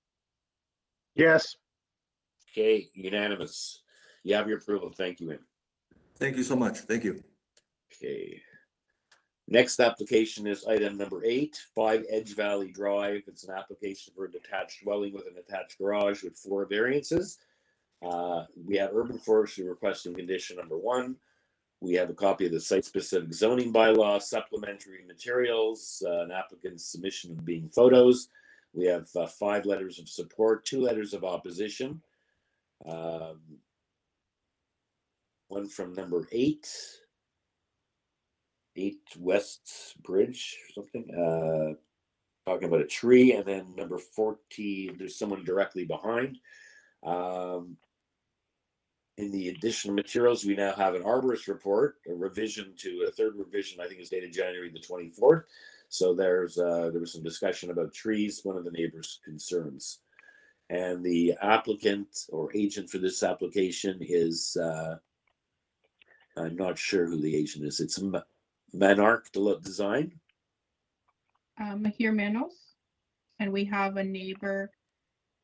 Yes. Okay, unanimous. You have your approval. Thank you, Wim. Thank you so much. Thank you. Okay. Next application is item number 8, 5 EDGEVALLEY Drive. It's an application for a detached dwelling with an attached garage with 4 variances. We have urban forestry requesting condition number 1. We have a copy of the site-specific zoning bylaw, supplementary materials, an applicant's submission of being photos. We have 5 letters of support, 2 letters of opposition. One from number 8 West Bridge or something, talking about a tree, and then number 40, there's someone directly behind. In the additional materials, we now have an arborist report, a revision to a 3rd revision, I think is dated January the 24th. So there was some discussion about trees, one of the neighbors' concerns. And the applicant or agent for this application is, I'm not sure who the agent is. It's MANOR Design. Mahir Manos, and we have a neighbor,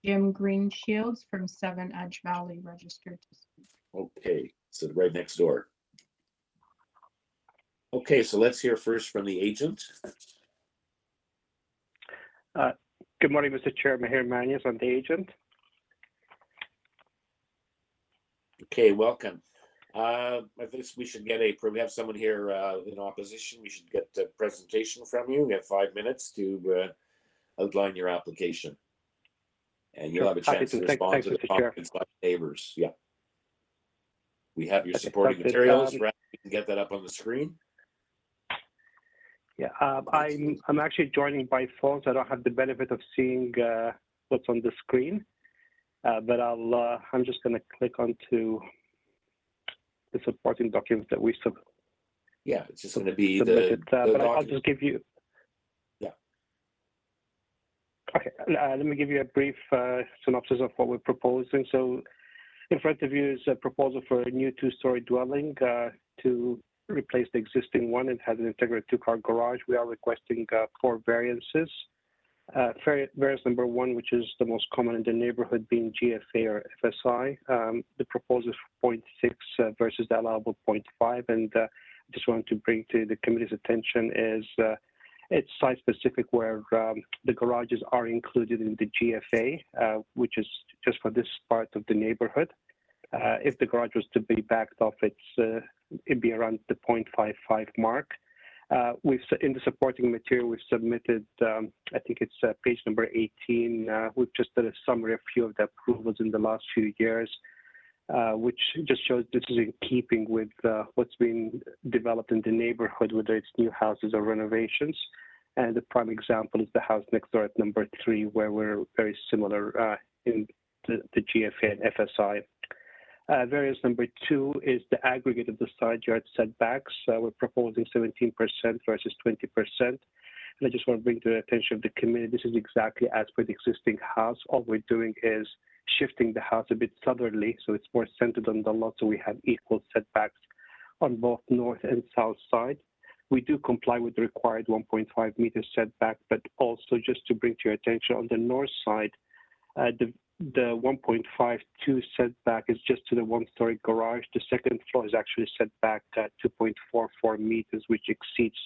Jim Greenshields from 7 EDGEVALLEY registered to speak. Okay, so right next door. Okay, so let's hear first from the agent. Good morning, Mr. Chair. Mahir Manias, I'm the agent. Okay, welcome. I think we should get we have someone here in opposition. We should get a presentation from you. We have 5 minutes to outline your application. And you'll have a chance to respond to the comments by neighbors. Yeah. We have your supporting materials. You can get that up on the screen. Yeah, I'm actually joining by phone, so I don't have the benefit of seeing what's on the screen. But I'm just going to click onto the supporting documents that we submitted. Yeah, it's just going to be but I'll just give you. Yeah. Okay, let me give you a brief synopsis of what we're proposing. So in front of you is a proposal for a new 2-story dwelling to replace the existing one. It has an integrated 2-car garage. We are requesting 4 variances. Variance number 1, which is the most common in the neighborhood, being GFA or FSI. The proposal is 0.6 versus the allowable 0.5. And I just wanted to bring to the committee's attention is It's site-specific where the garages are included in the GFA, which is just for this part of the neighborhood. If the garage was to be backed off, it'd be around the 0.55 mark. In the supporting material, we've submitted, I think it's page number 18. We've just done a summary of a few of the approvals in the last few years, which just shows this is in keeping with what's been developed in the neighborhood, whether it's new houses or renovations. And the prime example is the house next door at number 3, where we're very similar in the GFA and FSI. Variance number 2 is the aggregate of the side yard setbacks. We're proposing 17% versus 20%. And I just want to bring to the attention of the committee, this is exactly as per the existing house. All we're doing is shifting the house a bit southerly, so it's more centered on the lot, so we have equal setbacks on both north and south side. We do comply with the required 1.5 meter setback, but also just to bring to your attention, on the north side, the 1.52 setback is just to the one-story garage. The second floor is actually set back at 2.44 meters, which exceeds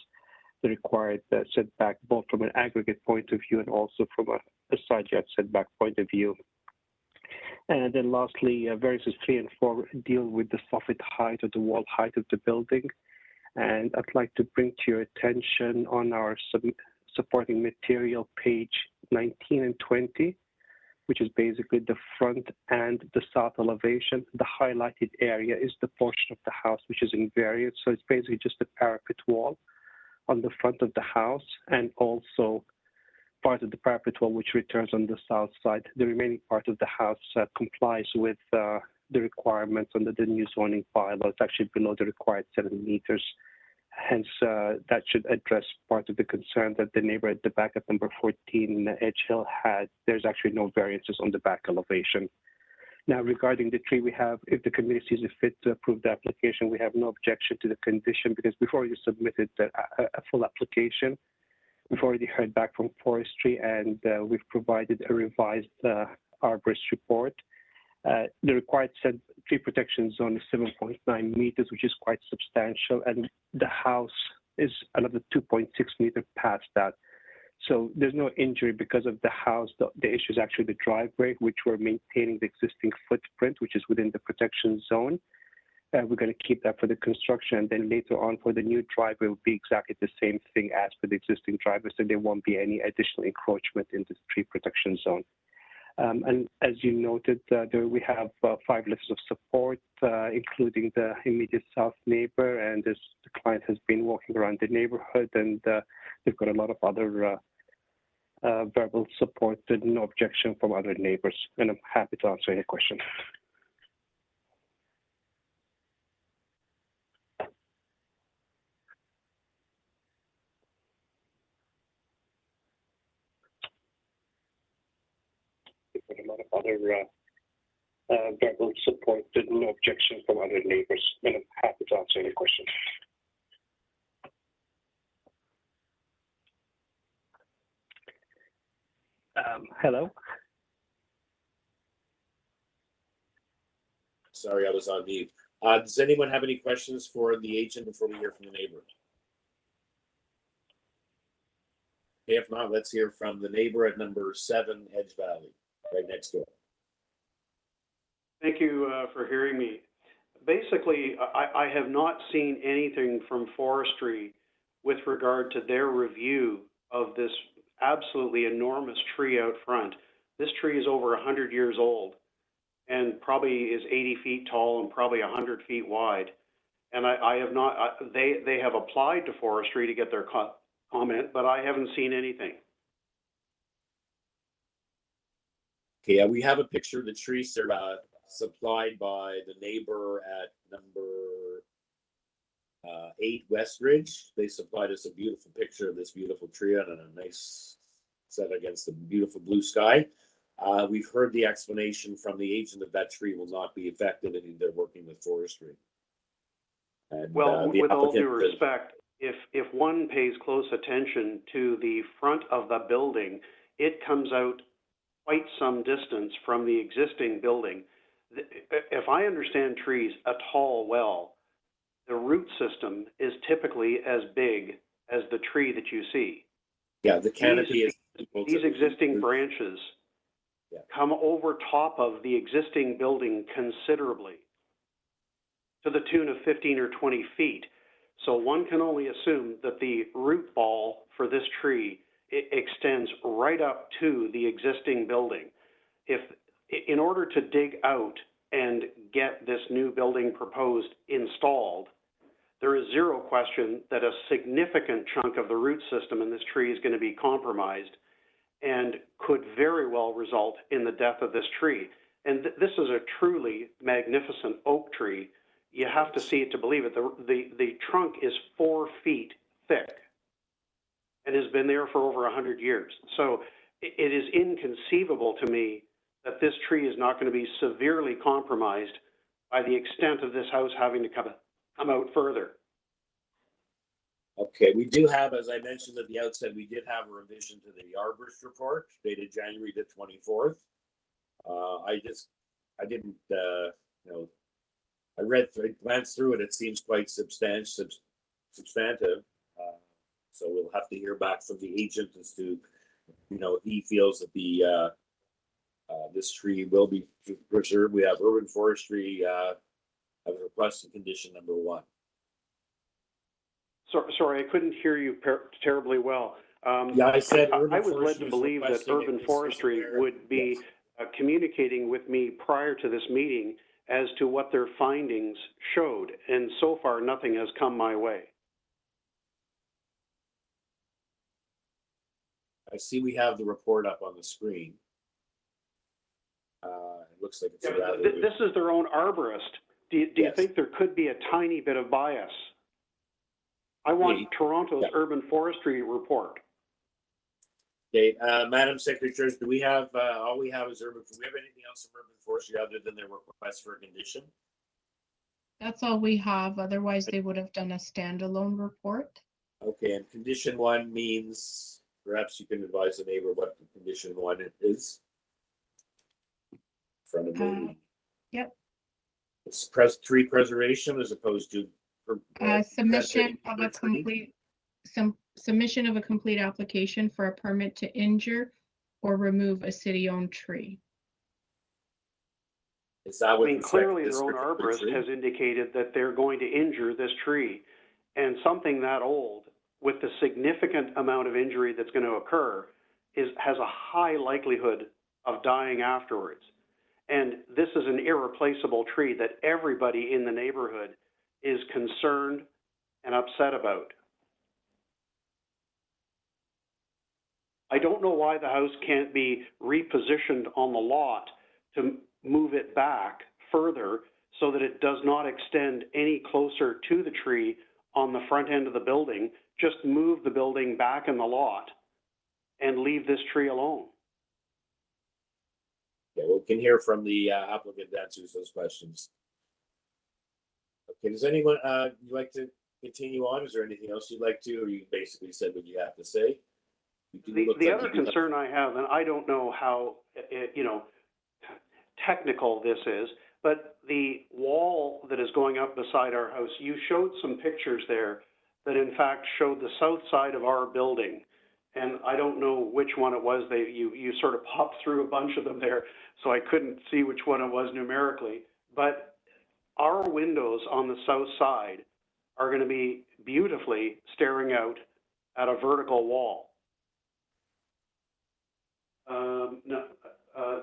the required setback, both from an aggregate point of view and also from a side yard setback point of view. And then lastly, variances 3 and 4 deal with the soffit height or the wall height of the building. And I'd like to bring to your attention on our supporting material, page 19 and 20, which is basically the front and the south elevation. The highlighted area is the portion of the house which is in variance. So it's basically just a parapet wall on the front of the house, and also part of the parapet wall which returns on the south side. The remaining part of the house complies with the requirements under the new zoning bylaw. It's actually below the required 7 meters. Hence, that should address part of the concern that the neighbor at the back at number 14, Edge Hill, had. There's actually no variances on the back elevation. Now, regarding the tree, we have, if the committee sees it fit to approve the application, we have no objection to the condition, because before you submitted a full application, we've already heard back from forestry, and we've provided a revised arborist report. The required tree protection zone is 7.9 meters, which is quite substantial, and the house is another 2.6 meters past that. So there's no injury because of the house. The issue is actually the driveway, which we're maintaining the existing footprint, which is within the protection zone. We're going to keep that for the construction, and then later on for the new driveway will be exactly the same thing as for the existing driveway, so there won't be any additional encroachment in the tree protection zone. And as you noted, we have 5 letters of support, including the immediate south neighbor, and the client has been walking around the neighborhood, and they've got a lot of other verbal support and no objection from other neighbors, and I'm happy to answer any question. A lot of other verbal support and no objection from other neighbors, and I'm happy to answer any questions. Hello? Sorry, I was on mute. Does anyone have any questions for the agent before we hear from the neighbor? Okay, if not, let's hear from the neighbor at number 7, Edge Valley, right next door. Thank you for hearing me. Basically, I have not seen anything from forestry with regard to their review of this absolutely enormous tree out front. This tree is over 100 years old and probably is 80 feet tall and probably 100 feet wide. And I have not, they have applied to forestry to get their comment, but I haven't seen anything. Okay, we have a picture of the tree supplied by the neighbor at number 8 Westridge. They supplied us a beautiful picture of this beautiful tree on a nice set against the beautiful blue sky. We've heard the explanation from the agent that that tree will not be affected, and they're working with forestry. And, well, with all due respect, if one pays close attention to the front of the building, it comes out quite some distance from the existing building. If I understand trees, a tall well, the root system is typically as big as the tree that you see. Yeah, the canopy is. These existing branches come over top of the existing building considerably, to the tune of 15 or 20 feet. So one can only assume that the root ball for this tree extends right up to the existing building. If, in order to dig out and get this new building proposed installed, there is zero question that a significant chunk of the root system in this tree is going to be compromised and could very well result in the death of this tree. And this is a truly magnificent oak tree. You have to see it to believe it. The trunk is 4 feet thick and has been there for over 100 years. So it is inconceivable to me that this tree is not going to be severely compromised by the extent of this house having to come out further. Okay, we do have, as I mentioned at the outset, we did have a revision to the arborist report dated January the 24th. I didn't, I glanced through it. It seems quite substantive. So we'll have to hear back from the agent as to, he feels that the this tree will be preserved. We have urban forestry have requested condition number 1. Sorry, I couldn't hear you terribly well. Yeah, I said I was led to believe that urban forestry would be communicating with me prior to this meeting as to what their findings showed, and so far nothing has come my way. I see we have the report up on the screen. It looks like it's rather... This is their own arborist. Do you think there could be a tiny bit of bias? I want Toronto's urban forestry report. Okay, Madam Secretary, do we have, all we have is urban, do we have anything else from urban forestry other than their request for a condition? That's all we have. Otherwise, they would have done a standalone report. Okay, and condition 1 means, perhaps you can advise the neighbor what the condition 1 is. From the Yep. It's tree preservation as opposed to submission of a complete submission of a complete application for a permit to injure or remove a city-owned tree. Is that what clearly their own arborist has indicated that they're going to injure this tree, and something that old with the significant amount of injury that's going to occur has a high likelihood of dying afterwards. And this is an irreplaceable tree that everybody in the neighborhood is concerned and upset about. I don't know why the house can't be repositioned on the lot to move it back further so that it does not extend any closer to the tree on the front end of the building. Just move the building back in the lot and leave this tree alone. Yeah, we can hear from the applicant that answers those questions. Okay, does anyone you'd like to continue on? Is there anything else you'd like to, or you basically said what you have to say? The other concern I have, and I don't know how technical this is, but the wall that is going up beside our house, you showed some pictures there that in fact showed the south side of our building. And I don't know which one it was. You sort of popped through a bunch of them there, so I couldn't see which one it was numerically. But our windows on the south side are going to be beautifully staring out at a vertical wall.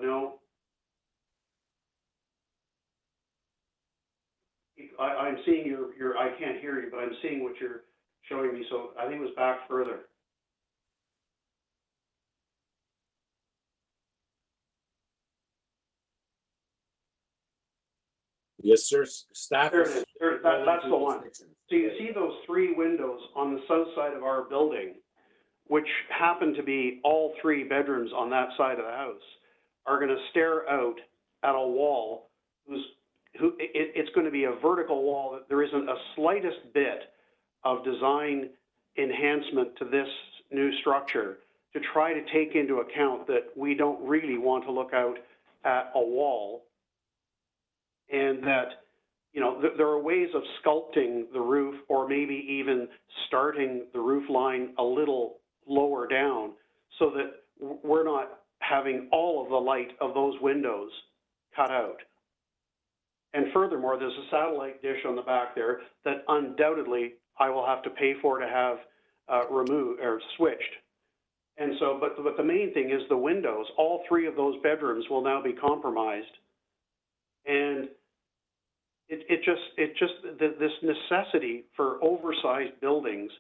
No. I'm seeing your, I can't hear you, but I'm seeing what you're showing me. So I think it was back further. Yes, sir. Staff. There it is. That's the one. So you see those 3 windows on the south side of our building, which happen to be all 3 bedrooms on that side of the house, are going to stare out at a wall it's going to be a vertical wall. There isn't a slightest bit of design enhancement to this new structure to try to take into account that we don't really want to look out at a wall, and that, there are ways of sculpting the roof, or maybe even starting the roof line a little lower down so that we're not having all of the light of those windows cut out. And furthermore, there's a satellite dish on the back there that undoubtedly I will have to pay for to have removed or switched. And so, but the main thing is the windows. All three of those bedrooms will now be compromised. And this necessity for oversized buildings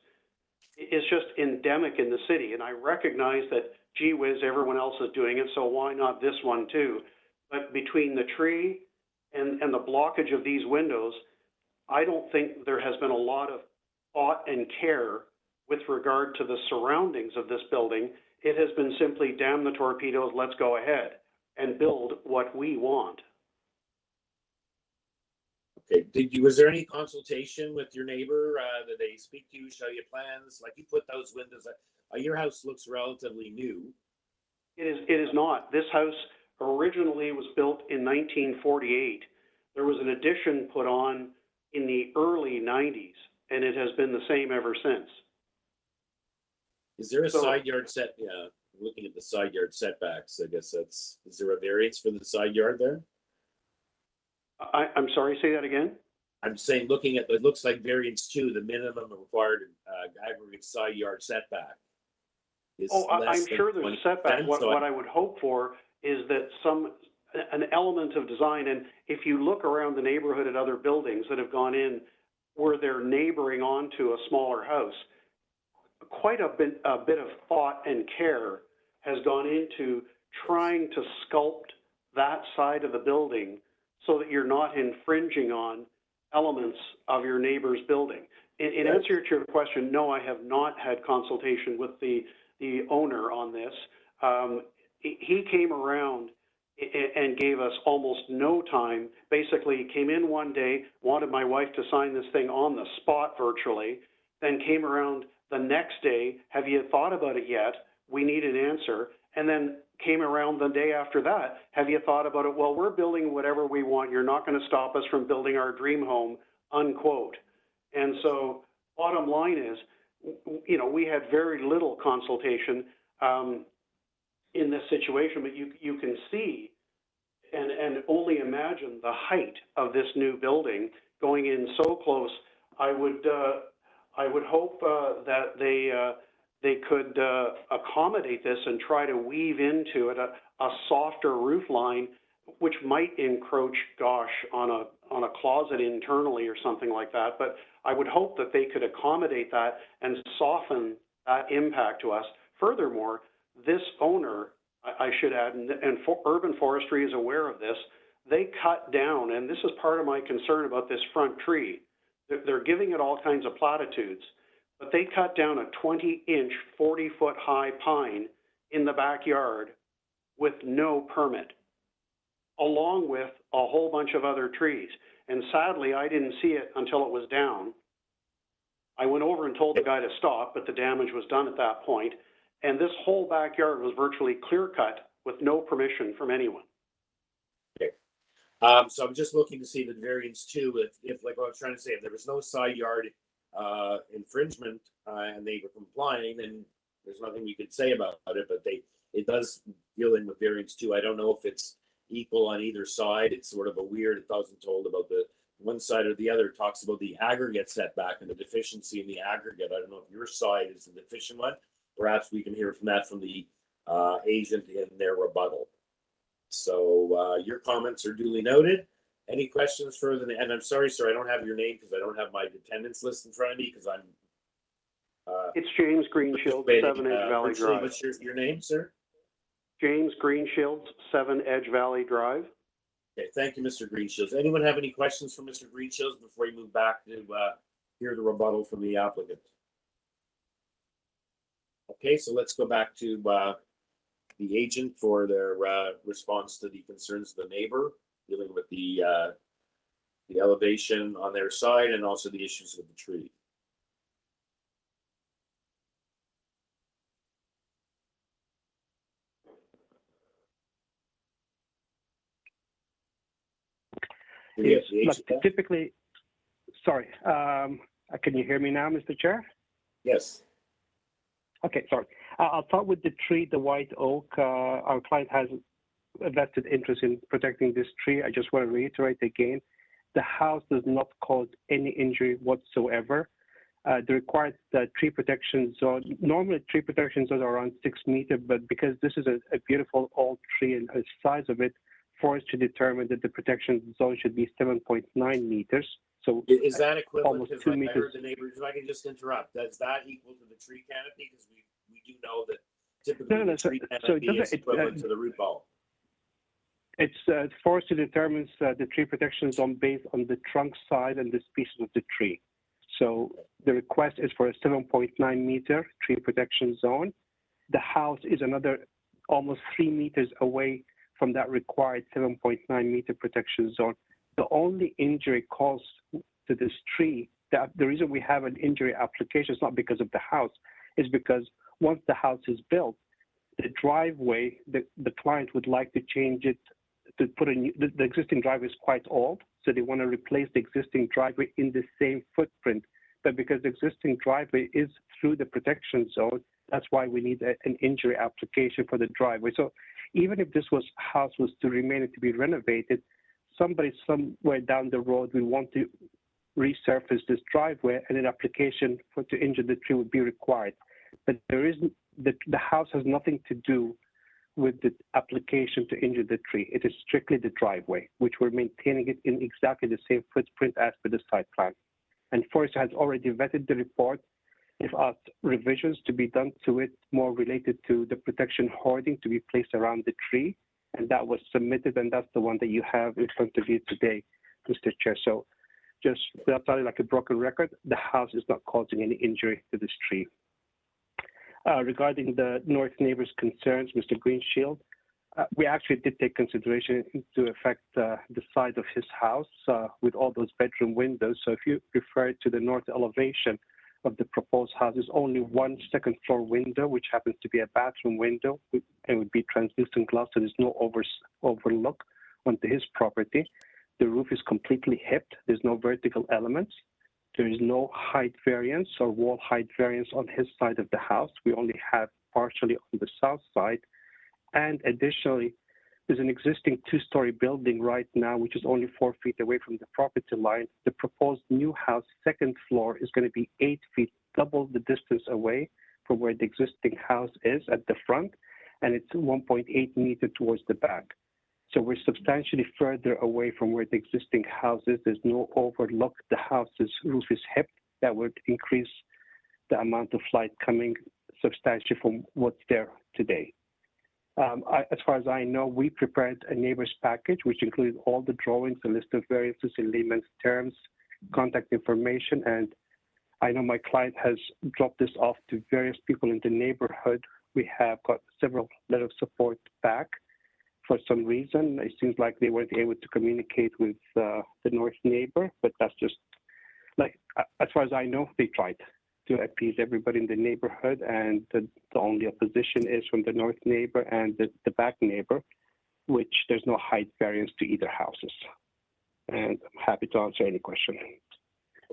is just endemic in the city. And I recognize that, gee whiz, everyone else is doing it, so why not this one too? But between the tree and the blockage of these windows, I don't think there has been a lot of thought and care with regard to the surroundings of this building. It has been simply, damn the torpedoes, let's go ahead and build what we want. Okay, was there any consultation with your neighbor? Did they speak to you, show you plans? Like, you put those windows, your house looks relatively new. It is not. This house originally was built in 1948. There was an addition put on in the early 90s, and it has been the same ever since. Is there a side yard set? Yeah, looking at the side yard setbacks, I guess is there a variance for the side yard there? I'm sorry, say that again? I'm saying, looking at, it looks like variance 2, the minimum required aggregate side yard setback. I'm sure there's a setback. What I would hope for is that an element of design, and if you look around the neighborhood at other buildings that have gone in where they're neighboring onto a smaller house, quite a bit of thought and care has gone into trying to sculpt that side of the building so that you're not infringing on elements of your neighbor's building. In answer to your question, no, I have not had consultation with the owner on this. He came around and gave us almost no time. Basically, he came in one day, wanted my wife to sign this thing on the spot virtually, then came around the next day, have you thought about it yet? We need an answer. And then came around the day after that, have you thought about it? Well, we're building whatever we want. You're not going to stop us from building our dream home, unquote. And so bottom line is, you know, we had very little consultation in this situation, but you can see and only imagine the height of this new building going in so close. I would hope that they could accommodate this and try to weave into it a softer roof line, which might encroach, gosh, on a closet internally or something like that. But I would hope that they could accommodate that and soften that impact to us. Furthermore, this owner, I should add, and Urban Forestry is aware of this, they cut down, and this is part of my concern about this front tree. They're giving it all kinds of platitudes, but they cut down a 20-inch, 40-foot high pine in the backyard with no permit, along with a whole bunch of other trees. And sadly, I didn't see it until it was down. I went over and told the guy to stop, but the damage was done at that point. And this whole backyard was virtually clear cut with no permission from anyone. Okay. So I'm just looking to see the variance too. If like what I was trying to say, if there was no side yard infringement and they were complying, then there's nothing you could say about it. But it does deal in with variance too. I don't know if it's equal on either side. It's sort of a weird. It doesn't told about the one side or the other. It talks about the aggregate setback and the deficiency in the aggregate. I don't know if your side is the deficient one. Perhaps we can hear from the agent in their rebuttal. So your comments are duly noted. Any questions further? And I'm sorry, sir, I don't have your name because I don't have my attendance list in front of me because I'm. It's James Greenshield, 7 Edge Valley Drive. What's your name, sir? James Greenshield, 7 Edge Valley Drive. Okay, thank you, Mr. Greenshields. Anyone have any questions for Mr. Greenshields before we move back to hear the rebuttal from the applicant? Okay, so let's go back to the agent for their response to the concerns of the neighbor, dealing with the elevation on their side and also the issues with the tree. Yes, look, typically, sorry, can you hear me now, Mr. Chair? Yes. Okay, sorry. I'll start with the tree, the white oak. Our client has a vested interest in protecting this tree. I just want to reiterate again, the house does not cause any injury whatsoever. The required tree protection zone, normally tree protection zones are around 6 meters, but because this is a beautiful old tree and the size of it, forestry determined that the protection zone should be 7.9 meters. So is that equivalent? almost Because 2 I meters. heard the neighbors, if I can just interrupt, is that equal to the tree canopy? Because we do know that typically No, the tree canopy is equivalent to the root ball. It's forestry determines the tree protection zone based on the trunk size and the species of the tree. So the request is for a 7.9 meter tree protection zone. The house is another almost 3 meters away from that required 7.9 meter protection zone. The only injury caused to this tree, the reason we have an injury application is not because of the house, is because once the house is built, the driveway, the client would like to change it to put a new, the existing driveway is quite old, so they want to replace the existing driveway in the same footprint. But because the existing driveway is through the protection zone, that's why we need an injury application for the driveway. So even if this house was to remain and to be renovated, somebody somewhere down the road will want to resurface this driveway, and an application to injure the tree would be required. But there isn't, the house has nothing to do with the application to injure the tree. It is strictly the driveway, which we're maintaining it in exactly the same footprint as per the site plan. And Forest has already vetted the report. They've asked revisions to be done to it more related to the protection hoarding to be placed around the tree. And that was submitted, and that's the one that you have in front of you today, Mr. Chair. So just without sounding like a broken record, the house is not causing any injury to this tree. Regarding the north neighbor's concerns, Mr. Greenshield, we actually did take consideration into effect the side of his house with all those bedroom windows. So if you refer to the north elevation of the proposed house, there's only one second floor window, which happens to be a bathroom window, and would be translucent glass, so there's no overlook onto his property. The roof is completely hipped. There's no vertical elements. There is no height variance or wall height variance on his side of the house. We only have partially on the south side. And additionally, there's an existing two-story building right now, which is only 4 feet away from the property line. The proposed new house, second floor, is going to be 8 feet, double the distance away from where the existing house is at the front, and it's 1.8 meters towards the back. So we're substantially further away from where the existing house is. There's no overlook. The house's roof is hipped. That would increase the amount of light coming substantially from what's there today. As far as I know, we prepared a neighbor's package, which included all the drawings, a list of variances in layman's terms, contact information, and I know my client has dropped this off to various people in the neighborhood. We have got several letters of support back. For some reason, it seems like they weren't able to communicate with the north neighbor, but that's just like, as far as I know, they tried to appease everybody in the neighborhood, and the only opposition is from the north neighbor and the back neighbor, which there's no height variance to either houses. And I'm happy to answer any question.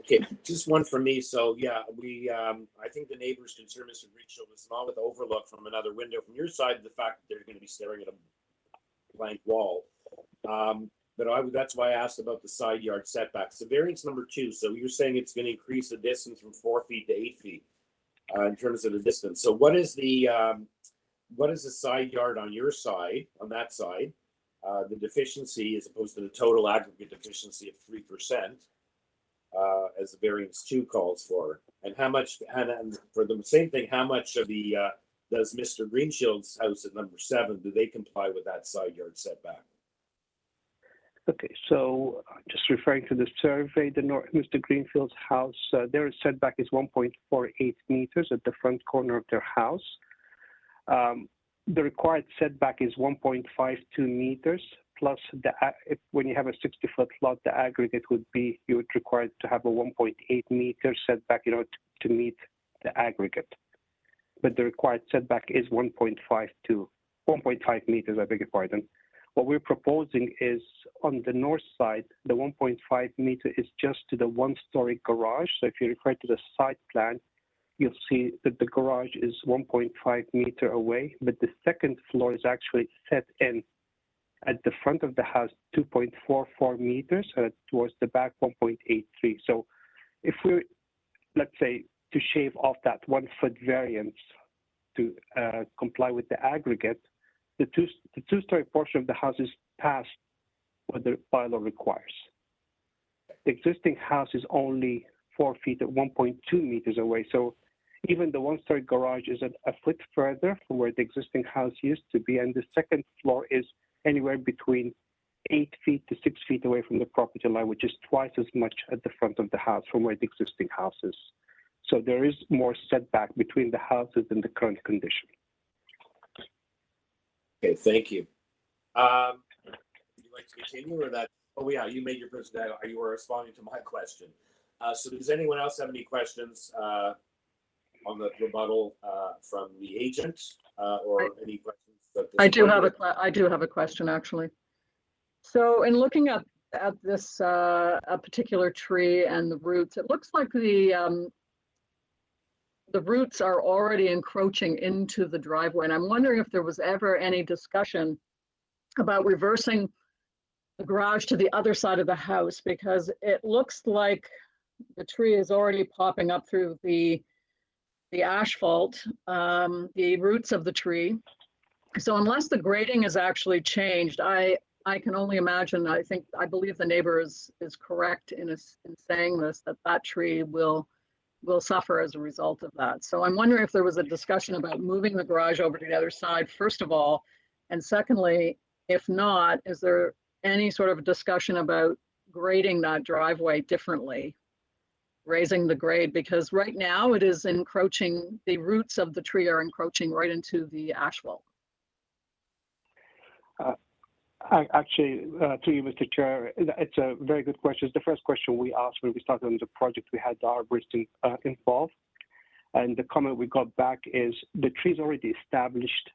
Okay, just one for me. So yeah, I think the neighbor's concern, Mr. Greenshield, was not with overlook from another window. From your side, the fact that they're going to be staring at a blank wall. But that's why I asked about the side yard setbacks. The variance number 2, so you're saying it's going to increase the distance from 4 feet to 8 feet in terms of the distance. So what is the side yard on your side, on that side, the deficiency as opposed to the total aggregate deficiency of 3%, as the variance 2 calls for? And how much, and for the same thing, how much of the does Mr. Greenshield's house at number 7, do they comply with that side yard setback? Okay, so just referring to the survey, Mr. Greenfield's house, their setback is 1.48 meters at the front corner of their house. The required setback is 1.52 meters, plus when you have a 60-foot lot, the aggregate would be, you would require to have a 1.8 meter setback, to meet the aggregate. But the required setback is 1.5 meters, I beg your pardon. What we're proposing is on the north side, the 1.5 meter is just to the one-story garage. So if you refer to the site plan, you'll see that the garage is 1.5 meter away, but the second floor is actually set in at the front of the house 2.44 meters, towards the back 1.83. So if we, let's say, to shave off that 1 foot variance to comply with the aggregate, the two-story portion of the house is past what the bylaw requires. The existing house is only 4 feet at 1.2 meters away. So even the one-story garage is a foot further from where the existing house used to be, and the second floor is anywhere between 8 feet to 6 feet away from the property line, which is twice as much at the front of the house from where the existing house is. So there is more setback between the houses in the current condition. Okay, thank you. Would you like to continue, or that? Oh yeah, you made your presentation. You were responding to my question. So does anyone else have any questions on the rebuttal from the agent, or any questions? I do have a question, actually. So in looking at this a particular tree and the roots, it looks like the roots are already encroaching into the driveway, and I'm wondering if there was ever any discussion about reversing the garage to the other side of the house, because it looks like the tree is already popping up through the asphalt, the roots of the tree. So unless the grading is actually changed, I can only imagine, I believe the neighbor is correct in saying this, that tree will suffer as a result of that. So I'm wondering if there was a discussion about moving the garage over to the other side, first of all, and secondly, if not, is there any sort of discussion about grading that driveway differently, raising the grade? Because right now it is encroaching, the roots of the tree are encroaching right into the asphalt. Actually, to you, Mr. Chair, it's a very good question. It's the first question we asked when we started on the project. We had the arborist involved, and the comment we got back is the tree is already established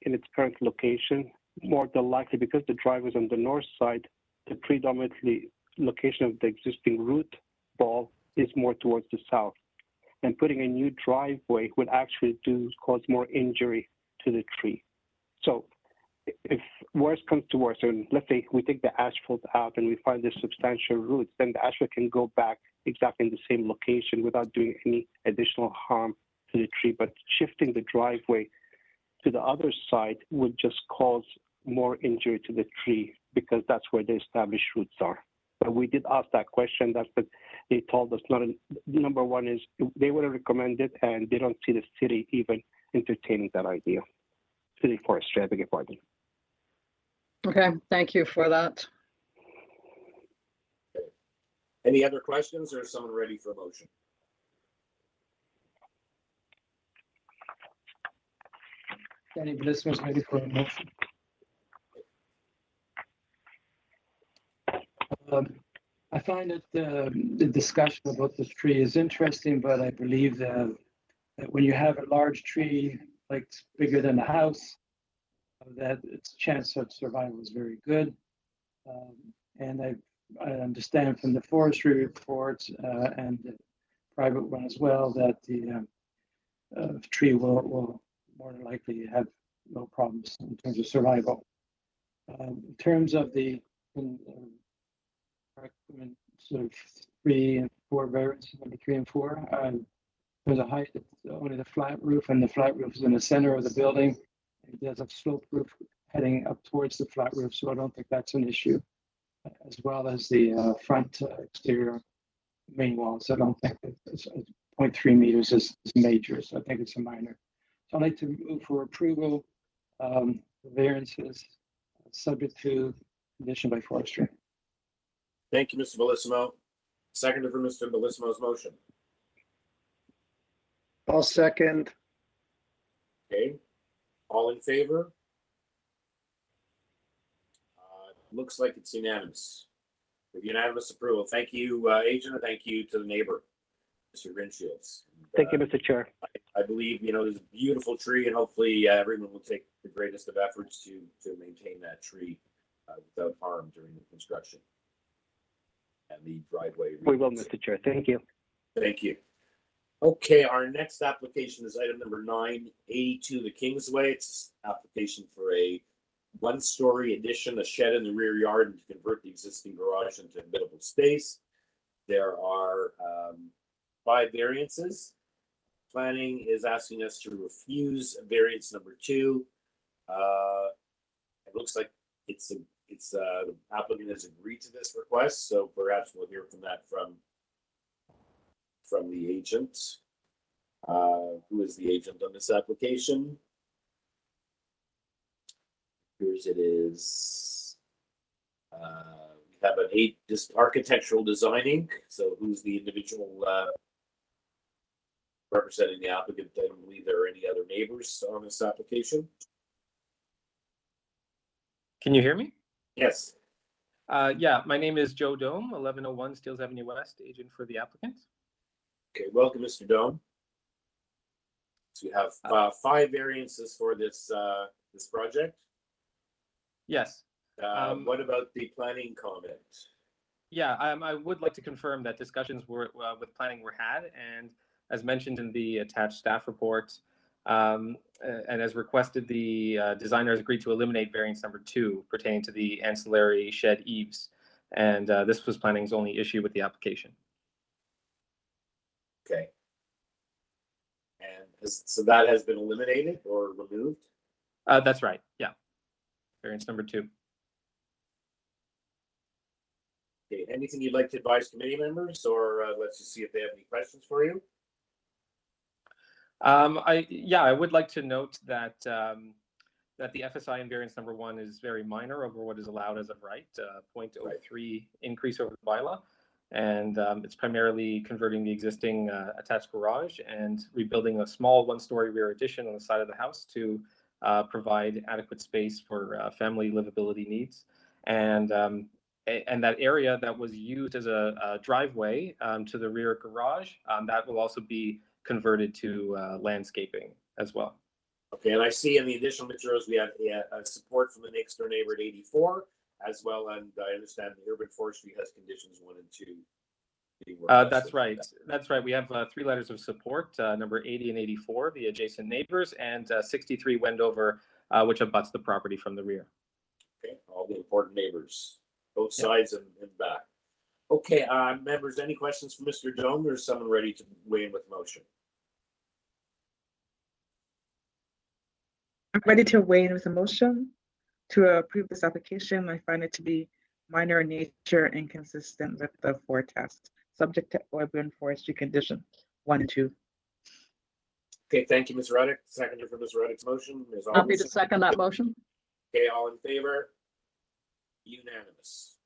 in its current location. More than likely, because the drive is on the north side, the predominantly location of the existing root ball is more towards the south. And putting a new driveway would actually cause more injury to the tree. So if worse comes to worse, and let's say we take the asphalt out and we find the substantial roots, then the asphalt can go back exactly in the same location without doing any additional harm to the tree. But shifting the driveway to the other side would just cause more injury to the tree, because that's where the established roots are. But we did ask that question. That's what they told us. Number one is they would have recommended, and they don't see the city even entertaining that idea. City forestry, I beg your pardon. Okay, thank you for that. Any other questions, or is someone ready for a motion? Danny Blisman is ready for a motion. I find that the discussion about this tree is interesting, but I believe that when you have a large tree, like bigger than a house, that its chance of survival is very good. And I understand from the forestry reports and the private one as well that the tree will more than likely have no problems in terms of survival. In terms of the recommend sort of 3 and 4 variants, number 3 and 4. There's a height, it's only the flat roof, and the flat roof is in the center of the building. There's a slope roof heading up towards the flat roof, so I don't think that's an issue, as well as the front exterior main walls. I don't think that 0.3 meters is major, so I think it's a minor. So I'd like to move for approval, variances subject to condition by forestry. Thank you, Mr. Bellissimo. Second for Mr. Bellissimo's motion. I'll second. Okay. All in favor? Looks like it's unanimous. With unanimous approval. Thank you, agent, and thank you to the neighbor, Mr. Grinshields. Thank you, Mr. Chair. I believe, there's a beautiful tree, and hopefully everyone will take the greatest of efforts to maintain that tree without harm during the construction. And the driveway. We will, Mr. Chair. Thank you. Thank you. Okay, our next application is item number 982, the Kingsway. It's application for a one-story addition, a shed in the rear yard, and to convert the existing garage into habitable space. There are 5 variances. Planning is asking us to refuse variance number 2. It looks like the applicant has agreed to this request, so perhaps we'll hear from that from the agent. Who is the agent on this application? Here's it is. We have this architectural designing. So who's the individual representing the applicant? I don't believe there are any other neighbors on this application. Can you hear me? Yes. Yeah, my name is Joe Dome, 1101 Steeles Avenue West, agent for the applicant. Okay, welcome, Mr. Dome. So we have 5 variances for this this project. Yes. What about the planning comment? Yeah, I would like to confirm that discussions with planning were had, and as mentioned in the attached staff report, and as requested, the designers agreed to eliminate variance number 2 pertaining to the ancillary shed eaves, and this was planning's only issue with the application. Okay. And so that has been eliminated or removed? That's right. Yeah. Variance number 2. Okay. Anything you'd like to advise committee members, or let's just see if they have any questions for you? I would like to note that that the FSI in variance number 1 is very minor over what is allowed as of right, 0.03 increase over the bylaw. And it's primarily converting the existing attached garage and rebuilding a small 1-story rear addition on the side of the house to provide adequate space for family livability needs. And that area that was used as a driveway to the rear garage, that will also be converted to landscaping as well. Okay, and I see in the additional materials we have support from the next door neighbor at 84 as well, and I understand the urban forestry has conditions 1 and 2. That's right. That's right. We have 3 letters of support, number 80 and 84, the adjacent neighbors, and 63 Wendover, which abuts the property from the rear. Okay, all the important neighbors, both sides and back. Okay, members, any questions for Mr. Dome, or is someone ready to weigh in with motion? I'm ready to weigh in with a motion to approve this application. I find it to be minor in nature and consistent with the 4 tests, subject to urban forestry condition 1 and 2. Okay, thank you, Ms. Reddick. Seconder for Ms. Reddick's motion. Ms. Happy to second that motion. Okay, all in favor? Unanimous.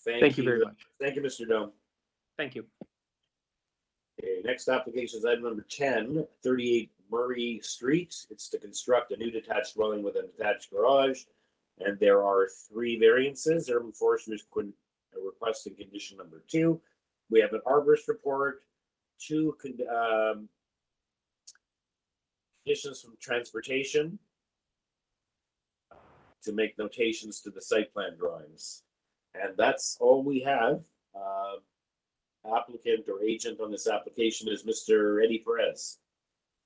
Thank you very much. Thank you, Mr. Dome. Thank you. Okay, next application is item number 10, 38 Murrie Street. It's to construct a new detached dwelling with an attached garage, and there are 3 variances. Urban forestry is requesting condition number 2. We have an arborist report, 2 conditions from transportation to make notations to the site plan drawings. And that's all we have. Applicant or agent on this application is Mr. Eddie Perez.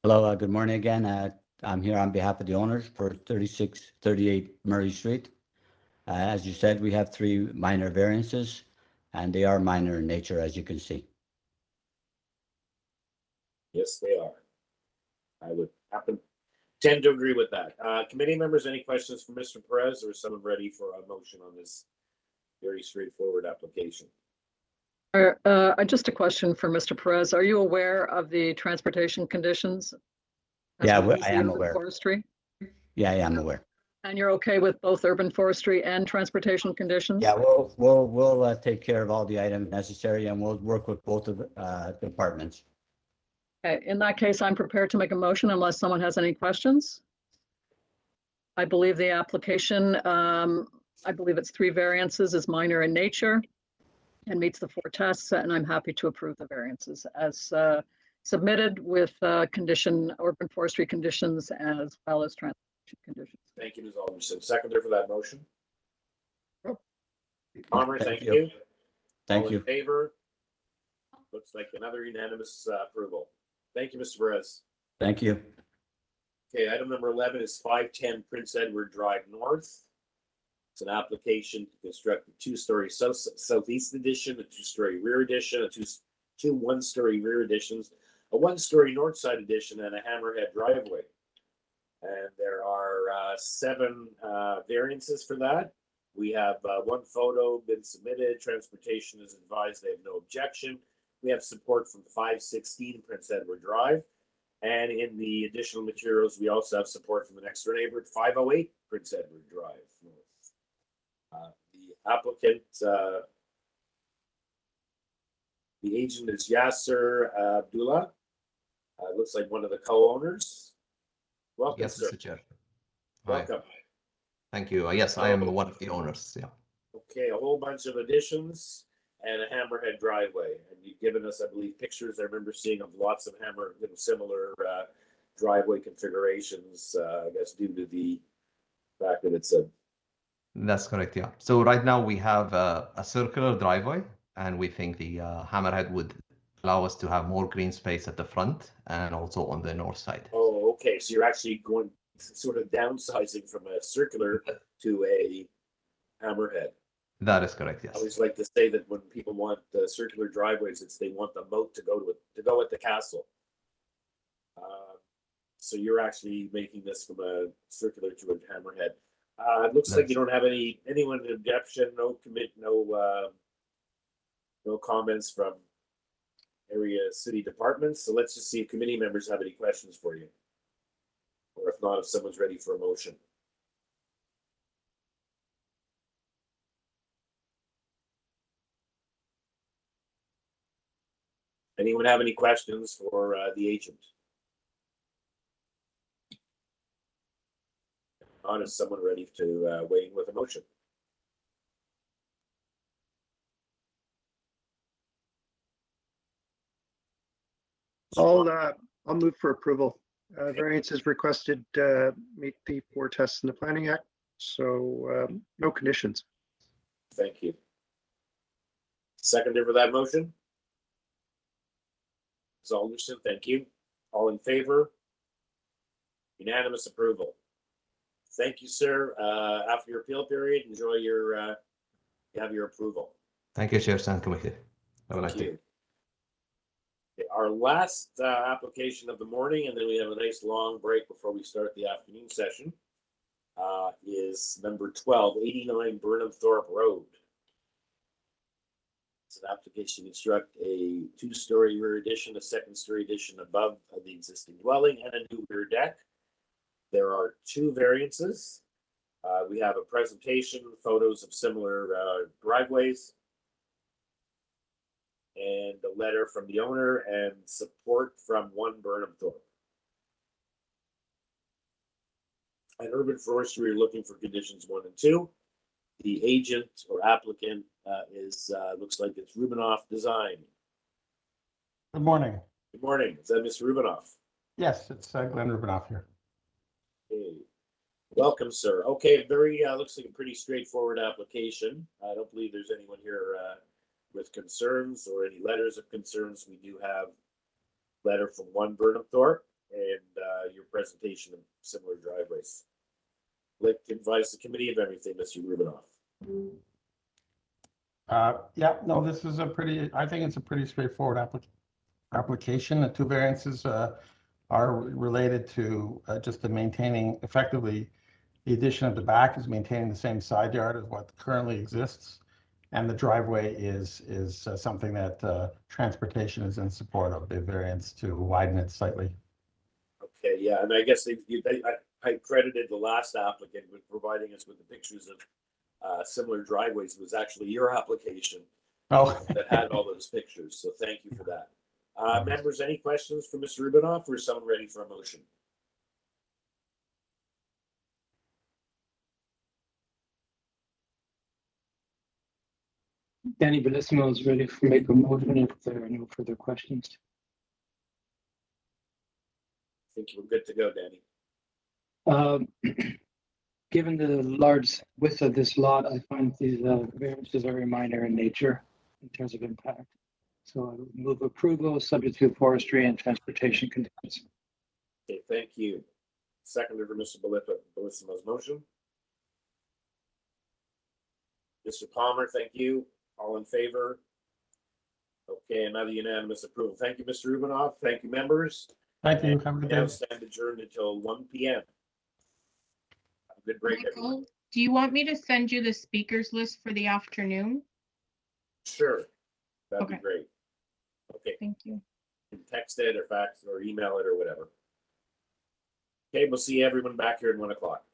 Hello, good morning again. I'm here on behalf of the owners for 3638 Murrie Street. As you said, we have 3 minor variances, and they are minor in nature, as you can see. Yes, they are. I would tend to agree with that. Committee members, any questions for Mr. Perez, or is someone ready for a motion on this very straightforward application? Just a question for Mr. Perez. Are you aware of the transportation conditions? Yeah, I am aware. Forestry? Yeah, I am aware. And you're okay with both urban forestry and transportation conditions? Yeah, we'll take care of all the items necessary, and we'll work with both of the departments. Okay, in that case, I'm prepared to make a motion unless someone has any questions. I believe the application, I believe it's 3 variances, is minor in nature and meets the 4 tests, and I'm happy to approve the variances as submitted with urban forestry conditions as well as transportation conditions. Thank you, Ms. Alderson. Seconder for that motion. Palmer, thank you. Thank All you. in favor? Looks like another unanimous approval. Thank you, Mr. Perez. Thank you. Okay, item number 11 is 510 Prince Edward Drive North. It's an application to construct a two-story southeast addition, a two-story rear addition, two one-story rear additions, a one-story north side addition, and a hammerhead driveway. And there are 7 variances for that. We have one photo been submitted. Transportation is advised they have no objection. We have support from 516 Prince Edward Drive. And in the additional materials, we also have support from the next door neighbor at 508 Prince Edward Drive North. The applicant, the agent is Yasser Abdullah. Looks like one of the co-owners. Welcome, Yes, sir. Mr. Chair. Welcome. Thank you. Yes, I am one of the owners. Yeah. Okay, a whole bunch of additions and a hammerhead driveway. And you've given us, I believe, pictures I remember seeing of lots of similar driveway configurations, I guess, due to the fact that it's a... That's correct. Yeah. So right now we have a circular driveway, and we think the hammerhead would allow us to have more green space at the front and also on the north side. Oh, okay. So you're actually going sort of downsizing from a circular to a hammerhead. That is correct. I Yes. always like to say that when people want circular driveways, it's they want the moat to go at the castle. So you're actually making this from a circular to a hammerhead. It looks like you don't have anyone in objection, no comments from area city departments. So let's just see if committee members have any questions for you. Or if not, if someone's ready for a motion. Anyone have any questions for the agent? Not, is someone ready to weigh in with a motion? I'll move for approval. Variances requested meet the 4 tests in the Planning Act, so no conditions. Thank you. Seconder for that motion? Ms. Alderson, thank you. All in favor? Unanimous approval. Thank you, sir. After your appeal period, enjoy your, you have your approval. Thank you, Chair and Committee. Have a nice day. Okay, our last application of the morning, and then we have a nice long break before we start the afternoon session, is number 12, 89 Burnhamthorpe Road. It's an application to construct a 2-story rear addition, a 2nd-story addition above the existing dwelling, and a new rear deck. There are 2 variances. We have a presentation, photos of similar driveways, and a letter from the owner and support from 1 Burnhamthorpe. At Urban Forestry, we're looking for conditions 1 and 2. The agent or applicant is looks like it's Rubinoff Design. Good morning. Good morning. Is that Mr. Rubinoff? Yes, it's Glenn Rubinoff here. Okay. Welcome, sir. Okay, very looks like a pretty straightforward application. I don't believe there's anyone here with concerns or any letters of concerns. We do have a letter from 1 Burnhamthorpe and your presentation of similar driveways. I'd like to advise the committee of everything, Mr. Rubinoff. Yeah, no, this is I think it's a pretty straightforward application. The 2 variances are related to just the maintaining, effectively, the addition of the back is maintaining the same side yard as what currently exists. And the driveway is something that transportation is in support of, the variance to widen it slightly. Okay, yeah, and I guess I credited the last applicant with providing us with the pictures of similar driveways. It was actually your application that had all those pictures, so thank you for that. Members, any questions for Mr. Rubinoff, or is someone ready for a motion? Danny Bellissimo is ready to make a motion if there are no further questions. I think we're good to go, Danny. Given the large width of this lot, I find these variances are very minor in nature in terms of impact. So I would move approval subject to forestry and transportation conditions. Okay, thank you. Seconded for Mr. Belissimo's motion. Mr. Palmer, thank you. All in favor? Okay, another unanimous approval. Thank you, Mr. Rubinoff. Thank you, members. Thank you. Have a good Now day. stand adjourned until 1 p.m. Have a good break, everyone. Michael, do you want me to send you the speakers list for the afternoon? Sure, that'd be Okay. great. Okay, Thank you. you can text it or fax it or email it or whatever. Okay, we'll see everyone back here at 1 o'clock.